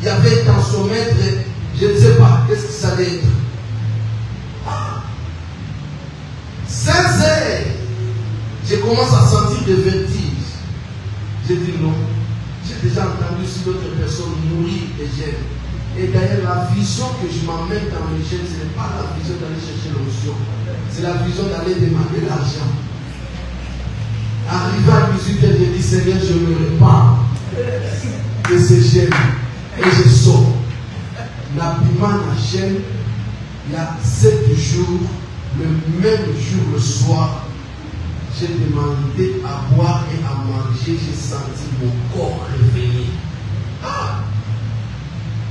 il y avait un tensiomètre, je ne sais pas qu'est-ce que ça allait être. 16 heures, je commence à sentir des vertiges. J'ai dit non. J'ai déjà entendu si d'autres personnes mourir et gênes. Et d'ailleurs, la vision que je m'emmène dans les gènes, ce n'est pas la vision d'aller chercher l'onction. C'est la vision d'aller demander l'argent. Arrivé à 18 heures, j'ai dit Seigneur, je me répands de ces gènes. Et je sors. L'habillement la gêne, il y a 7 jours, le même jour, le soir, j'ai demandé à boire et à manger, j'ai senti mon corps réveillé. Ah!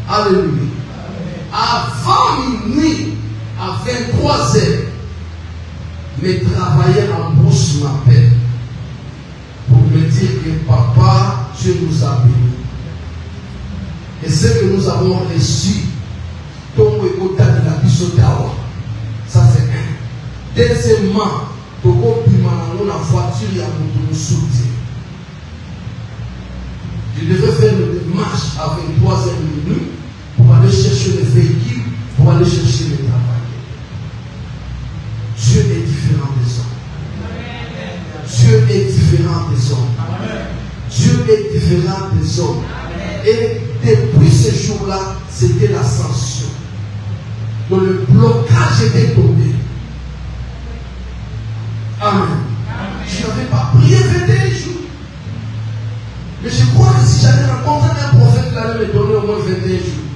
Alléluia. Avant minuit, à 23 heures, mes travailleurs en bourse m'appellent pour me dire que papa, Dieu nous a bénis. Et ce que nous avons reçu, Tongo et Kota de la Bisotawa, ça c'est un. Deuxièmement, Toko Pimanango, la voiture, il y a beaucoup de soutien. Je devais faire une démarche à 23h minuit pour aller chercher les véhicules, pour aller chercher les travailleurs. Dieu est différent des hommes. Dieu est différent des hommes. Dieu est différent des hommes. Et depuis ce jour-là, c'était l'ascension. Donc le blocage était tombé. Amen. Je n'avais pas prié 21 jours. Mais je crois que si j'avais rencontré un prophète, il allait me donner au moins 21 jours.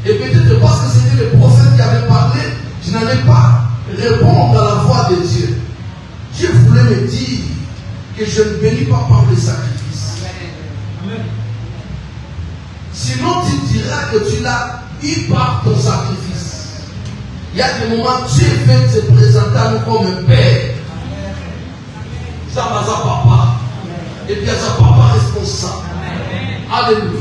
Et peut-être parce que c'était le prophète qui avait parlé, je n'allais pas répondre à la voix de Dieu. Dieu voulait me dire que je ne bénis pas par le sacrifice. Amen. Sinon, tu diras que tu l'as eu par ton sacrifice. Il y a des moments où Dieu veut te présenter à nous comme un père. Ça va à papa. Et puis à sa papa responsable. Alléluia.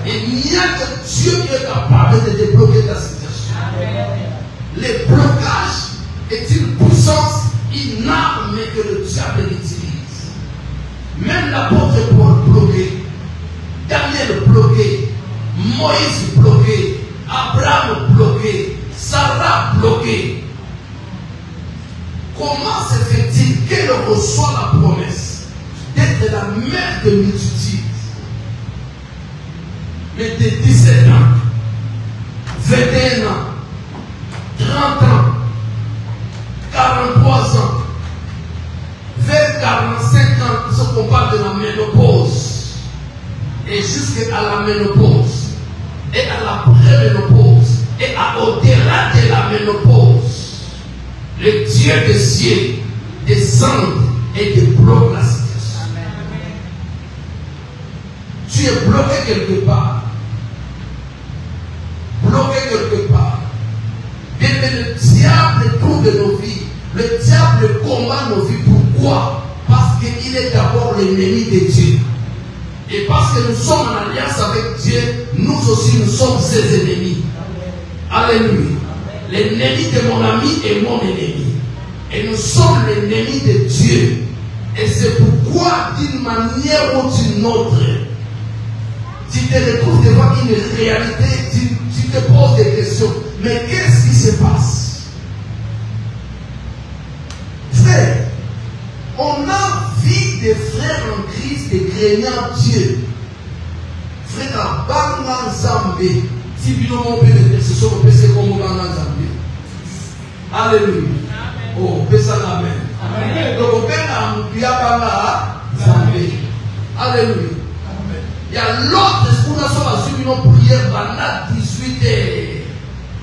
Et il n'y a que Dieu qui est capable de débloquer ta situation. Le blocage est une puissance, une arme que le diable utilise. Même l'apôtre Paul bloqué, Daniel bloqué, Moïse bloqué, Abraham bloqué, Sarah bloqué. Comment se fait-il qu'elle reçoit la promesse d'être la mère de multitudes? Mais de 17 ans, 21 ans, 30 ans, 43 ans, vers 45 ans, ce qu'on parle de la ménopause, et jusqu'à la ménopause, et à la préménopause, et au-delà de la ménopause, le Dieu des cieux descend et débloque la situation. Tu es bloqué quelque part. Bloqué quelque part. Et le diable trouve de nos vies. Le diable combat nos vies. Pourquoi? Parce qu'il est d'abord l'ennemi de Dieu. Et parce que nous sommes en alliance avec Dieu, nous aussi nous sommes ses ennemis. Alléluia. L'ennemi de mon ami est mon ennemi. Et nous sommes l'ennemi de Dieu. Et c'est pourquoi, d'une manière ou d'une autre, tu te retrouves devant une réalité, tu te poses des questions. Mais qu'est-ce qui se passe? Frère, on a vu des frères en Christ, des craignants Dieu. Frère, Banga Zambé, si bien on peut mettre ce sont PC comme Banga Zambé. Alléluia. Oh, pesa amen. Donc, on peut Banga Zambé. Alléluia. Il y a l'autre, ce qu'on a sur la suite, une prière, Bana 18 heures.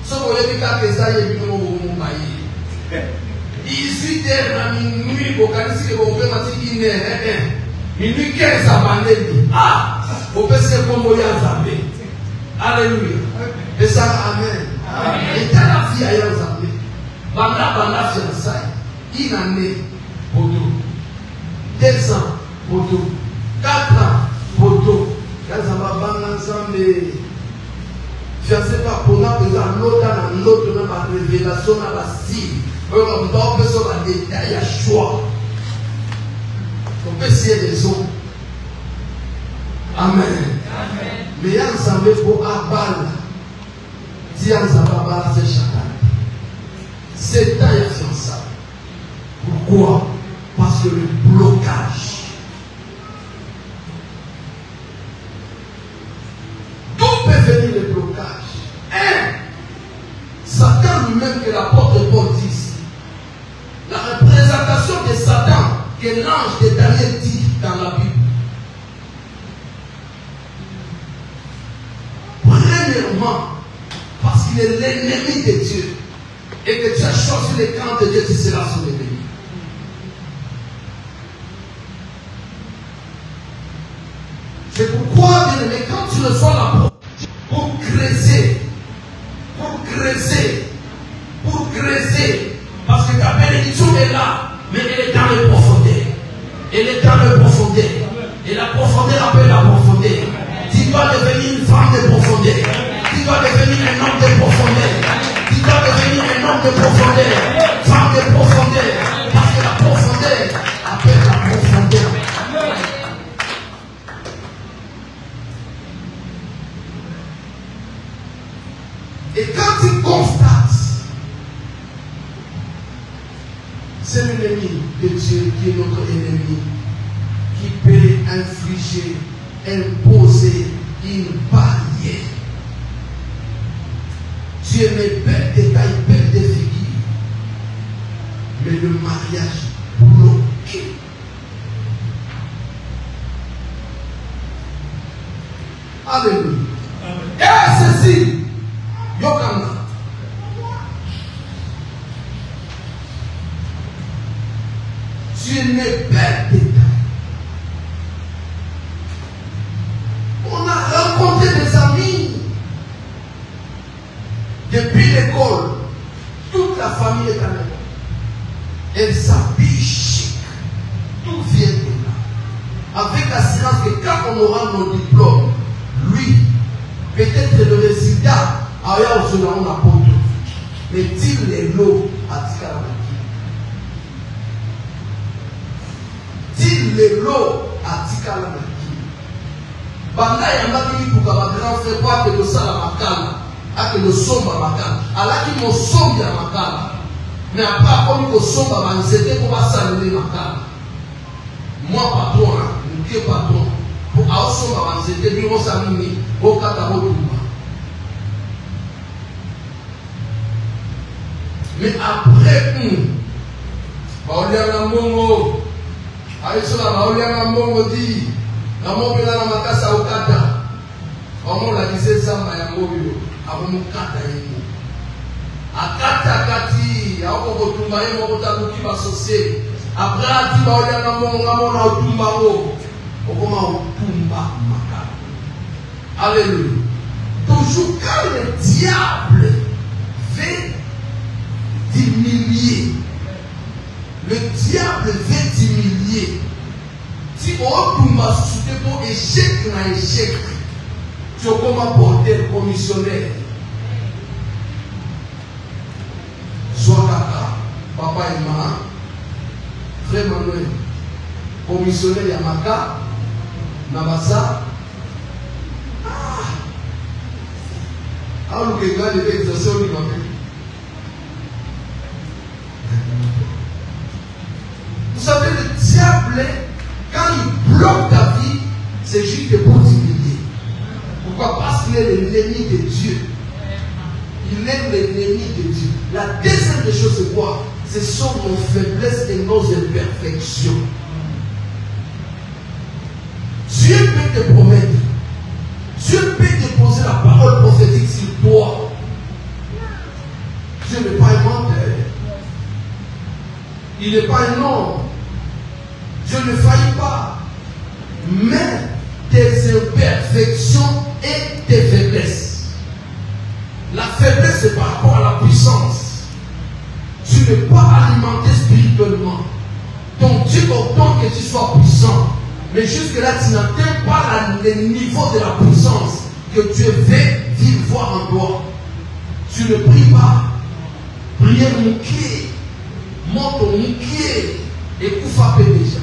Ce qu'on a dit que ça y est, 18 heures, à minuit, pour qu'elle s'y retrouve, minuit 15 à Bandéli. Ah, au PC comme Zambé. Alléluia. Et ça, amen. Et t'as la fille à Zambé. Banda fiançailles. Il en est pour nous. poto. 4 ans, poto. Quand ça va bang ensemble, fiancé par Pona, vous avez l'autre dans la révélation, dans la cible. On doit faire sur la détail à choix. On peut essayer des autres. Amen. Mais il y a un samedi pour Abal. Si on s'en va, c'est chacun. C'est un fiançailles. Pourquoi? Parce que le blocage. D'où peut venir le blocage? Satan lui-même, que l'apôtre Paul dit ici. La représentation de Satan que l'ange de Daniel dit dans la Bible. Premièrement, parce qu'il est l'ennemi de Dieu et que tu as choisi le camp de Dieu, tu seras son ennemi. C'est pourquoi, bien aimé, quand tu reçois la parole, pour creuser, parce que ta bénédiction est là, mais elle est dans les profondeurs. Elle est dans les profondeurs. Et la profondeur appelle la profondeur. Tu dois devenir une femme de profondeur. Tu dois devenir un homme de profondeur. Tu dois devenir un homme de profondeur. Femme de profondeur. Parce que la profondeur appelle la profondeur. Et quand tu constates, c'est l'ennemi de Dieu qui est notre ennemi, qui peut infliger, imposer une barrière. Dieu met belle détail, belle des figures, mais le mariage bloqué. Alléluia. Et ceci, Yokanda. Dieu n'est pas détail. On a rencontré des amis depuis l'école. Toute la famille est à l'école. Elle s'habille chic. Tout vient de là. Avec l'assurance que quand on aura nos diplômes, lui, peut-être le résultat, ailleurs on a apôtre. Mais il est l'eau à Tikalamaki. Il est l'eau à Tikalamaki. Banda yambaki pour que grand frère quoi que le sala makala, à que le sombre makala, à la qui mon sombre makala. Mais après comme le sombre c'était pour pas saluer makala. Moi patron, nous patron, pour avoir sombre c'était bien on s'amini au catalogue. Mais après, Baoliana Mongo, Aïsola Baoliana Mongo dit, la Mobila na Makasa Okata, on l'a dit c'est ça, Mayamobilo, avant mon kata yemo. Akata Kati, à Okotumba yemo, Otabuki m'associer. Après, à Ti Baoliana Mongo, Amona Otumba Mo, Okoma Otumba Maka. Alléluia. Toujours quand le diable fait d'humilier. Le diable veut t'humilier. Si on a soutenu pour échec na échec, tu as comment porter le commissionnaire. Soit kaka, papa et maman, frère Manuel, commissionnaire Yamaka, Nabasa. Ah, le gars de l'exercice au niveau. Vous savez, le diable, quand il bloque ta vie, c'est juste pour t'humilier. Pourquoi? Parce qu'il est l'ennemi de Dieu. Il est l'ennemi de Dieu. La deuxième des choses, c'est quoi? Ce sont nos faiblesses et nos imperfections. Dieu peut te promettre. Dieu peut te poser la parole prophétique sur toi. Dieu n'est pas un menteur. Il n'est pas un homme. Dieu ne faillit pas. Mais tes imperfections et tes faiblesses. La faiblesse, c'est par rapport à la puissance. Tu n'es pas alimenté spirituellement. Donc Dieu attend que tu sois puissant. Mais jusque-là, tu n'atteins pas le niveau de la puissance que Dieu veut vivre voir en toi. Tu ne pries pas. Prière mouquée. Monte au mouquée. Et koufa déjà.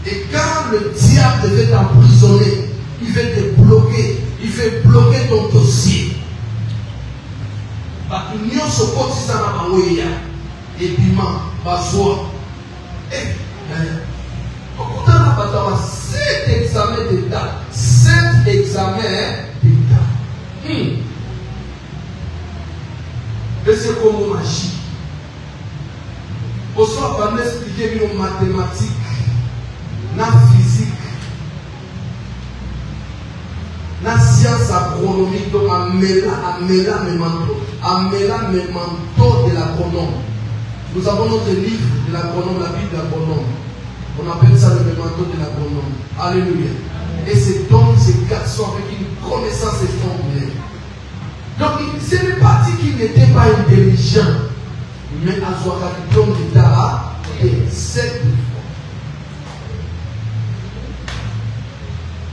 Et quand le diable veut t'emprisonner, il veut te bloquer. Il veut bloquer ton dossier. Parce que nous sommes quotidiens à Maouya. Et puis, Bazoua. Pourtant, on a 7 examens d'État. 7 examens d'État. Et c'est comme magie. Pour ça, on va expliquer nos mathématiques, la physique, la science agronomique, donc à mêler mes manteaux de l'agronome. Nous avons notre livre de l'agronome, la Bible de l'agronome. On appelle ça le manteau de l'agronome. Alléluia. Et c'est donc ces garçons avec une connaissance extraordinaire. Donc, ce n'est pas dit qu'il n'était pas intelligent. Mais à Zouaka, qui tombe d'État, et 7 fois.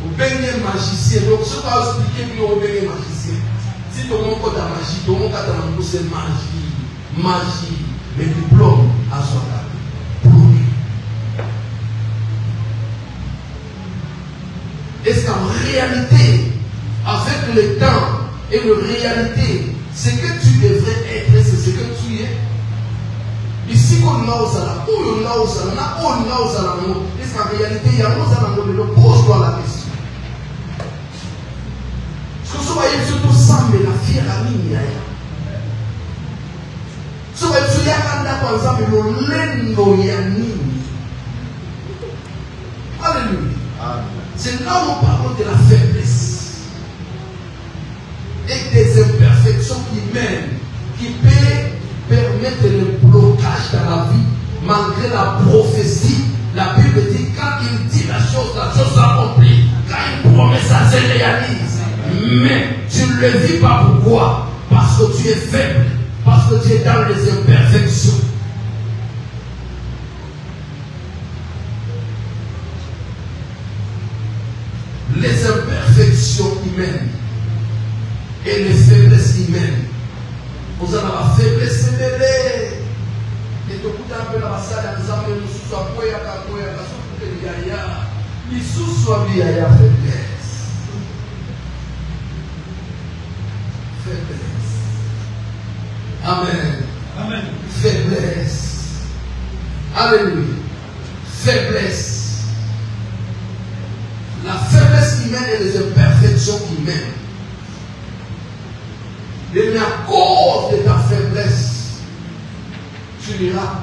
Vous baignez magicien. Donc, ce qu'on va expliquer, nous, vous baignez magicien. Si tout le monde a magie, tout le monde a la c'est magie. Magie. Mais diplôme à Zouaka. Prouvé. Est-ce qu'en réalité, avec le temps et la réalité, ce que tu devrais être, c'est ce que tu es. Ici, on a aux alas, où on a aux alas, est-ce qu'en réalité, il y a aux alas, pose-toi la question. Parce que ce voyez surtout ça, mais la fille à la mine, ce voyez surtout, par exemple, le lendo yanini. Alléluia. C'est là où on parle de la faiblesse et des imperfections humaines qui peuvent permettre le blocage dans la vie malgré la prophétie. La Bible dit quand il dit la chose s'accomplit. Quand il promet ça se réalise. Mais tu ne le vis pas. Pourquoi? Parce que tu es faible. Parce que tu es dans les imperfections. Les imperfections humaines et les faiblesses humaines. Vous avez la faiblesse bébé. Et tout le temps, la salle à l'examen, nous sommes à la faiblesse. Faiblesse. Amen. Amen. Faiblesse. Alléluia. Faiblesse. La faiblesse humaine et les imperfections humaines. Et à cause de ta faiblesse, tu n'iras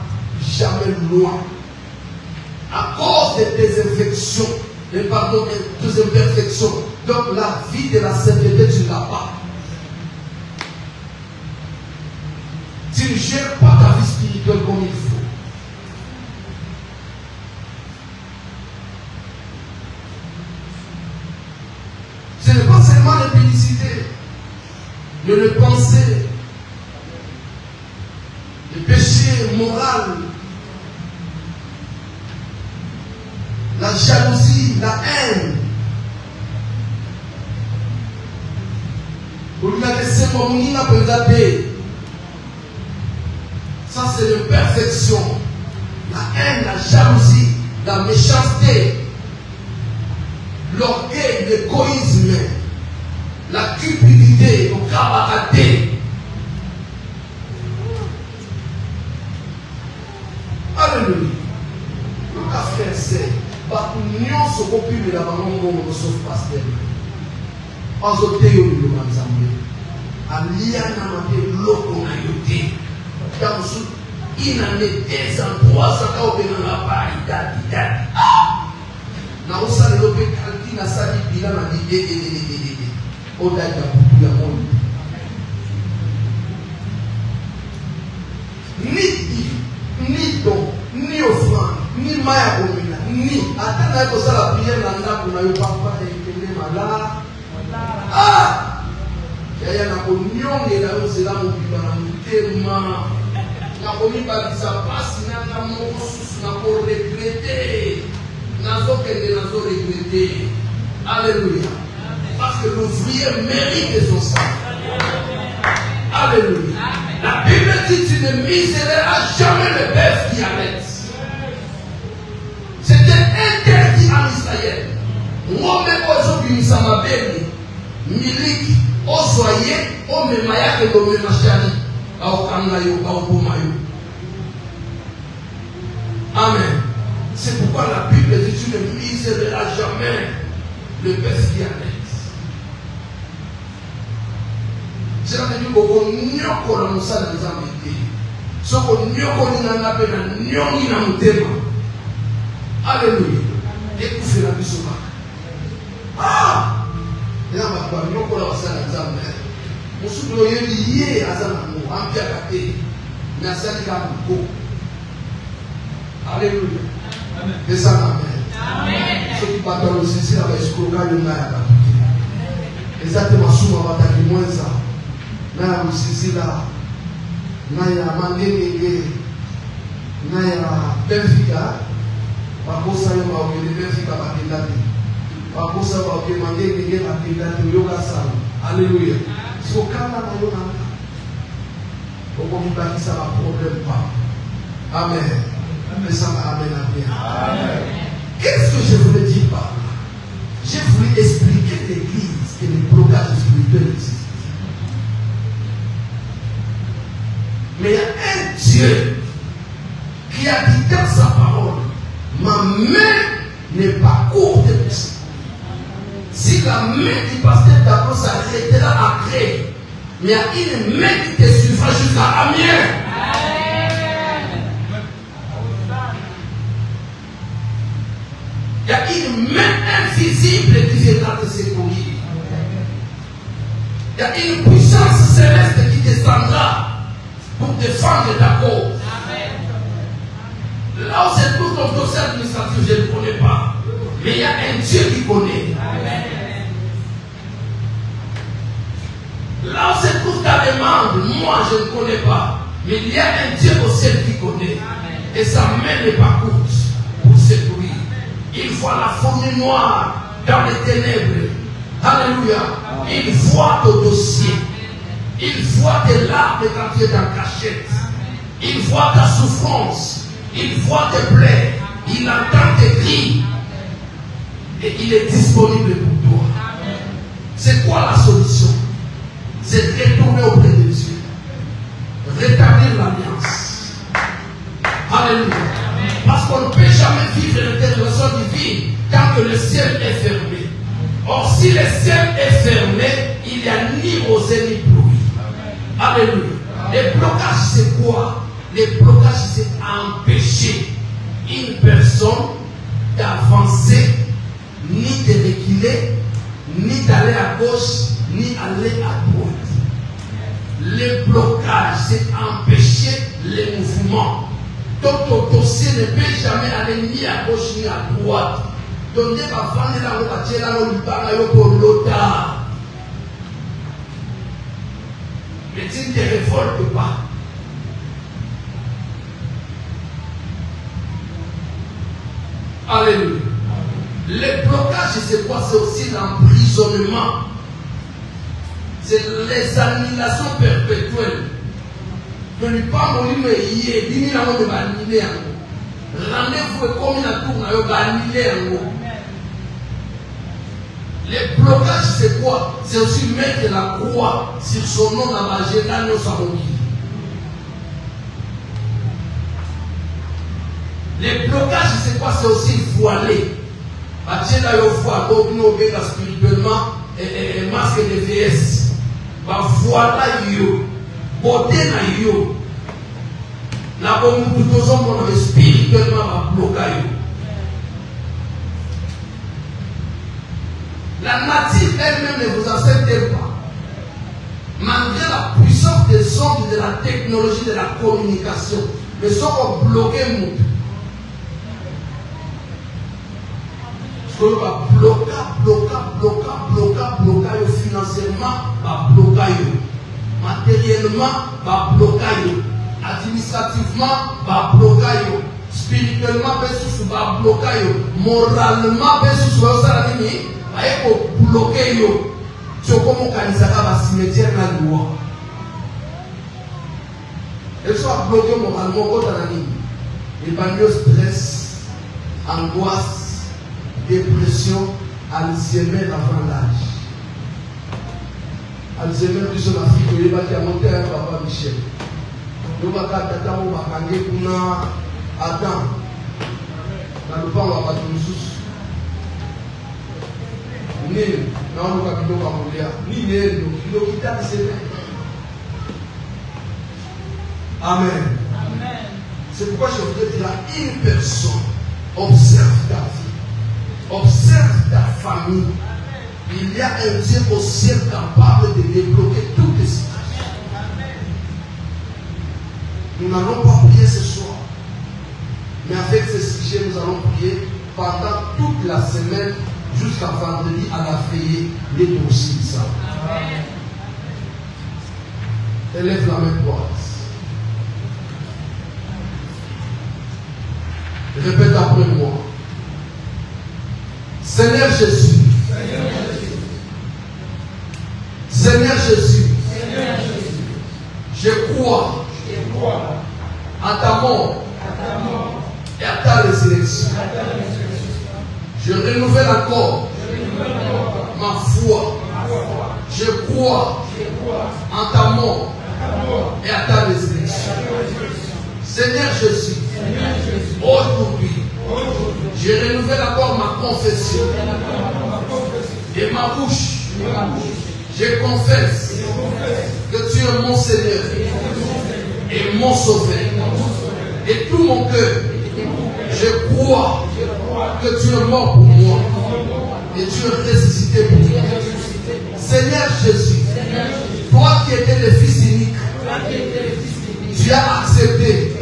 jamais loin. À cause de tes infections, de tes imperfections. Donc la vie de la sainteté, tu ne l'as pas. Tu ne gères pas ta vie spirituelle comme il faut. Ce n'est pas seulement l'impudicité, mais le pensée, le péché moral, la jalousie, la haine. Ça c'est l'imperfection. La haine, la jalousie, la méchanceté, l'orgueil, l'égoïsme, la cupidité, le camarade. Alléluia. Le frère, c'est l'union se copie de la maman sauf pasteur. Azote yo le manzambe. Aliana mate loko na yote. Dans une année, 2 ans, 3 ans, quand on est dans la paille, na osala lobe kalki na sali bila na di oda ya butu ya monde ni don ni offrande ni maya komina ni atana ko sala prière na ndako na yo papa ekende mala yaya na ko nyonge na yo zela mo bibana mutema Alléluia. Parce que l'ouvrier mérite son salaire. Alléluia. La Bible dit tu ne miseras jamais le bœuf qui allait. C'était interdit en Israël. Moi même aujourd'hui, nous sommes bénis. Milik, Osoye, Omemaya et Omemachani. Amen. C'est pourquoi la Bible dit tu ne miseras jamais le bœuf qui allait. C'est la Bible qui nyoko la musa na nzambe. Soko nyoko ni na nape na nyongi na mutema. Alléluia. Écoutez la bisoba. Ah! Et là, ma femme, nyoko la musa na nzambe. Musudo yeli ye azana mo ampia kate. Na sali ka mko. Alléluia. Amen. Descends amen. Amen. Ceux qui battent aussi ici là, ils se collent le maire. Exactement sous ma bataille moins ça. Na musisi la na ya mangenge na ya Benfica bakosa yo maokele Benfica bakendate bakosa baokele mangenge bakendate yoga sana. Alléluia. So kama na yo na okomibakisa ba problème pas. Amen. Amen. Amen. Qu'est-ce que je voulais dire par là? J'ai voulu expliquer l'église et les blocages spirituels existent. Mais il y a un Dieu qui a dit dans sa parole, ma main n'est pas courte pour ça. Si la main du pasteur d'abord s'arrêtera à créer, mais il y a une main qui te suivra jusqu'à Amiens. Il y a une main invisible qui viendra te secourir. Il y a une puissance céleste qui descendra pour défendre ta cause. Là où se trouve ton dossier administratif, je ne le connais pas. Mais il y a un Dieu qui connaît. Là où se trouve ta demande, moi je ne connais pas. Mais il y a un Dieu au ciel qui connaît. Et sa main n'est pas courte pour secourir. Il voit la fourmi noire dans les ténèbres. Alléluia. Il voit ton dossier. Il voit tes larmes quand tu es dans cachette. Il voit ta souffrance. Il voit tes plaies. Il entend tes cris. Et il est disponible pour toi. C'est quoi la solution? C'est de retourner auprès de Dieu. Rétablir l'alliance. Alléluia. Parce qu'on ne peut jamais vivre l'intervention divine tant que le ciel est fermé. Or, si le ciel est fermé, il n'y a ni rosée ni pluie. Alléluia. Les blocages, c'est quoi? Les blocages, c'est empêcher une personne d'avancer, ni de reculer, ni d'aller à gauche, ni aller à droite. Les blocages, c'est empêcher les mouvements. Donc ton dossier ne peut jamais aller ni à gauche ni à droite. Donc il va vendre la voiture là où il va pour l'autre. Mais tu ne te révoltes pas. Alléluia. Le blocage, c'est quoi? C'est aussi l'emprisonnement. C'est les annihilations perpétuelles. Je ne pas mourir, mais il y a 10 000 ans de banniler en haut. Rendez-vous et comme il a tourné, banniler en haut. Les blocages, c'est quoi? C'est aussi mettre la croix sur son nom dans la générale de Samogi. Les blocages, c'est quoi? C'est aussi voiler. Parce que là, il faut avoir spirituellement et masque de VS. Voilà, yo. Beauté na yo. La bonne tout aux hommes, on spirituellement bloqué. La nature elle-même ne vous accepte pas. Malgré la puissance des ondes de la technologie de la communication, les gens ont bloqué mon. Parce que va bloquer financièrement, va bloquer matériellement, va bloquer administrativement, va bloquer. Spirituellement, va bloquer. Moralement, va bloquer. C'est comme un cimetière dans le loi. Elle soit bloquée moralement quand on a mis stress, angoisse, dépression, Alzheimer avant l'âge. Alzheimer, plus en Afrique, il y a monté un papa Michel. Nous avons tata ou bakangé pour Adam. Dans le pan, on va pas tout sous. Ni non, nous avons pas ni nous qui t'a dit. Amen. Amen. C'est pourquoi je voudrais dire à une personne, observe ta vie, observe ta famille. Il y a un Dieu au ciel capable de débloquer toutes les situations. Nous n'allons pas prier ce soir, mais avec ce sujet, nous allons prier pendant toute la semaine jusqu'à vendredi à la veillée les dossiers. Élève la main droite. Répète après moi. Seigneur Jésus. Seigneur Jésus. Je crois à ta mort et à ta résurrection. Je renouvelle encore ma foi. Je crois en ta mort et à ta résurrection. Seigneur Jésus, aujourd'hui, je renouvelle encore ma confession. Et ma bouche, je confesse que tu es mon Seigneur et mon Sauveur. Et tout mon cœur, je crois que tu es mort pour moi et tu es ressuscité pour moi. Seigneur Jésus, toi qui étais le Fils unique, tu as accepté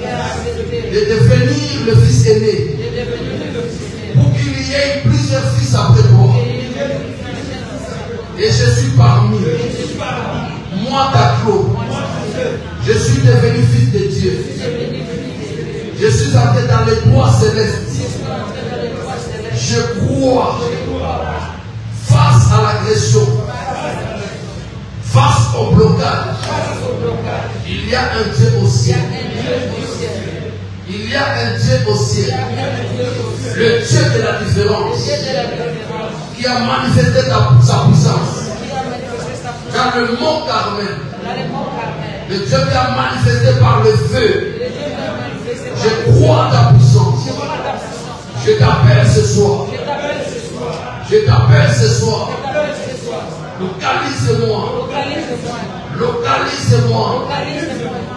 de devenir le Fils aîné pour qu'il y ait plusieurs fils après toi. Et je suis parmi moi, ta Claude. Je suis devenu fils de Dieu. Je suis entré dans les bois célestes. Je crois face à l'agression, face au blocage. Il y a un Dieu au ciel. Il y a un Dieu au ciel. Le Dieu de la différence. Qui a manifesté sa puissance. Dans le mont Carmel. Le Dieu qui a manifesté par le feu. Je crois en ta puissance. Je t'appelle ce soir. Je t'appelle ce soir. Localise-moi. Localise-moi.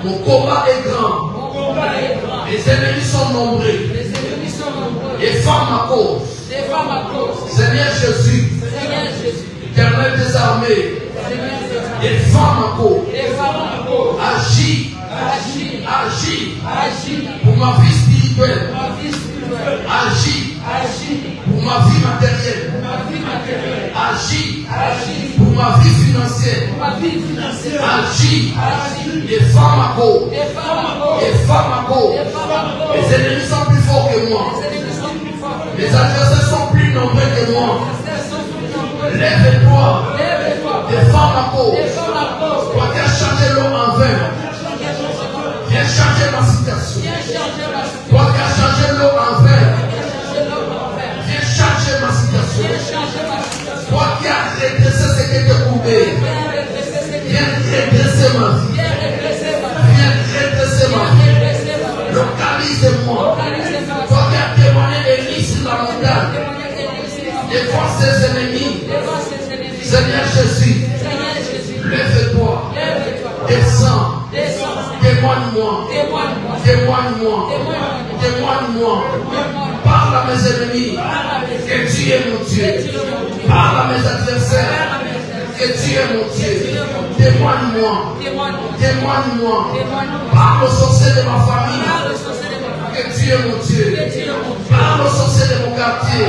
Mon combat est grand. Les ennemis sont nombreux. Et femme ma cause. Seigneur Jésus. Éternel des armées. Défends ma cause. Agis. Agis pour ma vie spirituelle. Agis pour ma vie matérielle. Agis pour ma vie financière. Agis. Défends ma cause. Défends ma cause. Les ennemis sont plus forts que moi. Les adversaires sont plus nombreux que moi. Lève-toi. Défends ma cause. Toi qui as changé l'eau en vin. Viens changer ma situation. Toi qui as changé l'eau en vin. Viens changer ma situation. Toi qui as redressé ce qui était coupé. Viens redresser ma vie. Viens redresser ma vie. Localise-moi. Toi qui as témoigné Élie sur la montagne. Défends ses ennemis. Seigneur Jésus, lève-toi. Descends. Témoigne-moi. Témoigne-moi. Témoigne-moi. Parle à mes ennemis. Que tu es mon Dieu. Parle à mes adversaires. Que tu es mon Dieu. Témoigne-moi. Témoigne-moi. Parle aux sorciers de ma famille. Que tu es mon Dieu. Parle aux sorciers de mon quartier.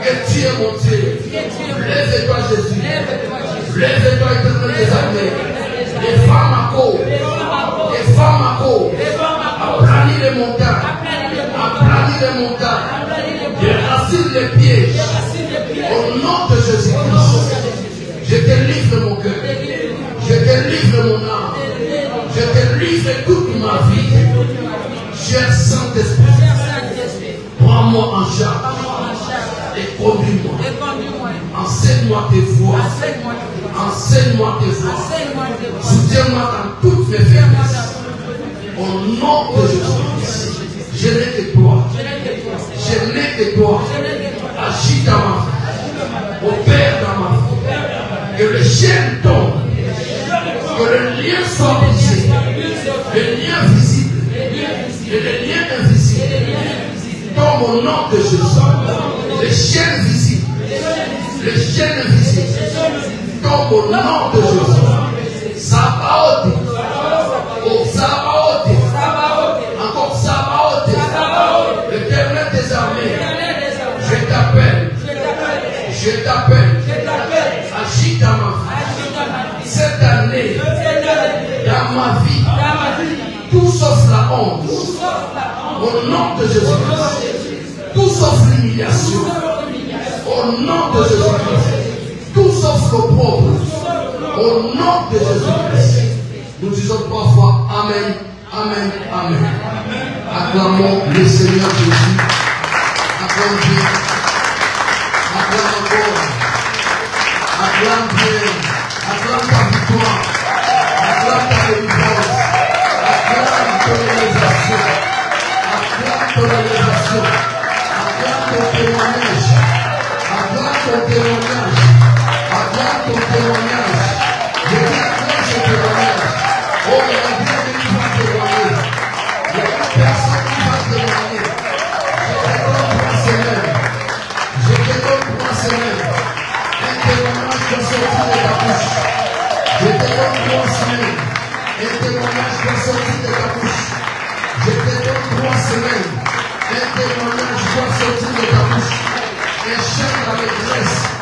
Que tu es mon Dieu. Lève-toi Jésus. Lève-toi éternel des armées. Les femmes à cause. Les femmes à cause. Aplanir les montagnes. Aplanir les montagnes. Déracine les pièges. Au nom de Jésus-Christ. Je te livre mon cœur. Je te livre mon âme. Je te livre toute ma vie. Cher Saint-Esprit. Prends-moi en charge. Et conduis-moi. Enseigne-moi tes voies. Enseigne-moi tes voies. Soutiens-moi dans toutes mes faiblesses. Au nom de Jésus-Christ. Je n'ai que toi. Je n'ai que toi. Agis dans ma vie. Opère dans ma vie. Que le chien tombe. Que le lien soit brisé. Le lien visible. Et le lien invisible. Tombe au nom de Jésus. Le chien visible. Le chien invisible. Tombe au nom de Jésus. Sabaoth. Oh Sabaoth. Encore Sabaoth. L'Éternel des armées. Je t'appelle. Je t'appelle. Agis dans ma vie. Cette année, dans ma vie, tout sauf la honte. Au nom de Jésus-Christ. Tout sauf l'humiliation. Au nom de Jésus-Christ. Tout sauf l'opprobre. Au nom de Jésus-Christ. Nous disons trois fois Amen, Amen, Amen. Acclamons le Seigneur Jésus. Acclame bien. Acclame encore. Acclame bien. Acclame ta victoire. Acclame ta délivrance. Acclame ton réalisation. Acclame ton réalisation. Acclame ton témoignage. Acclame ton témoignage. Acclame ton témoignage. Je dis acclame ce témoignage. Oh, il y a bien qui va témoigner. Il y a une personne qui va témoigner. Je te donne 3 semaines. Un témoignage qui est sorti de ta bouche. Je te donne 3 semaines. Un témoignage qui est sorti de ta bouche. Je te donne 3 semaines. Un témoignage qui est sorti de ta bouche. Un chien dans les graisses.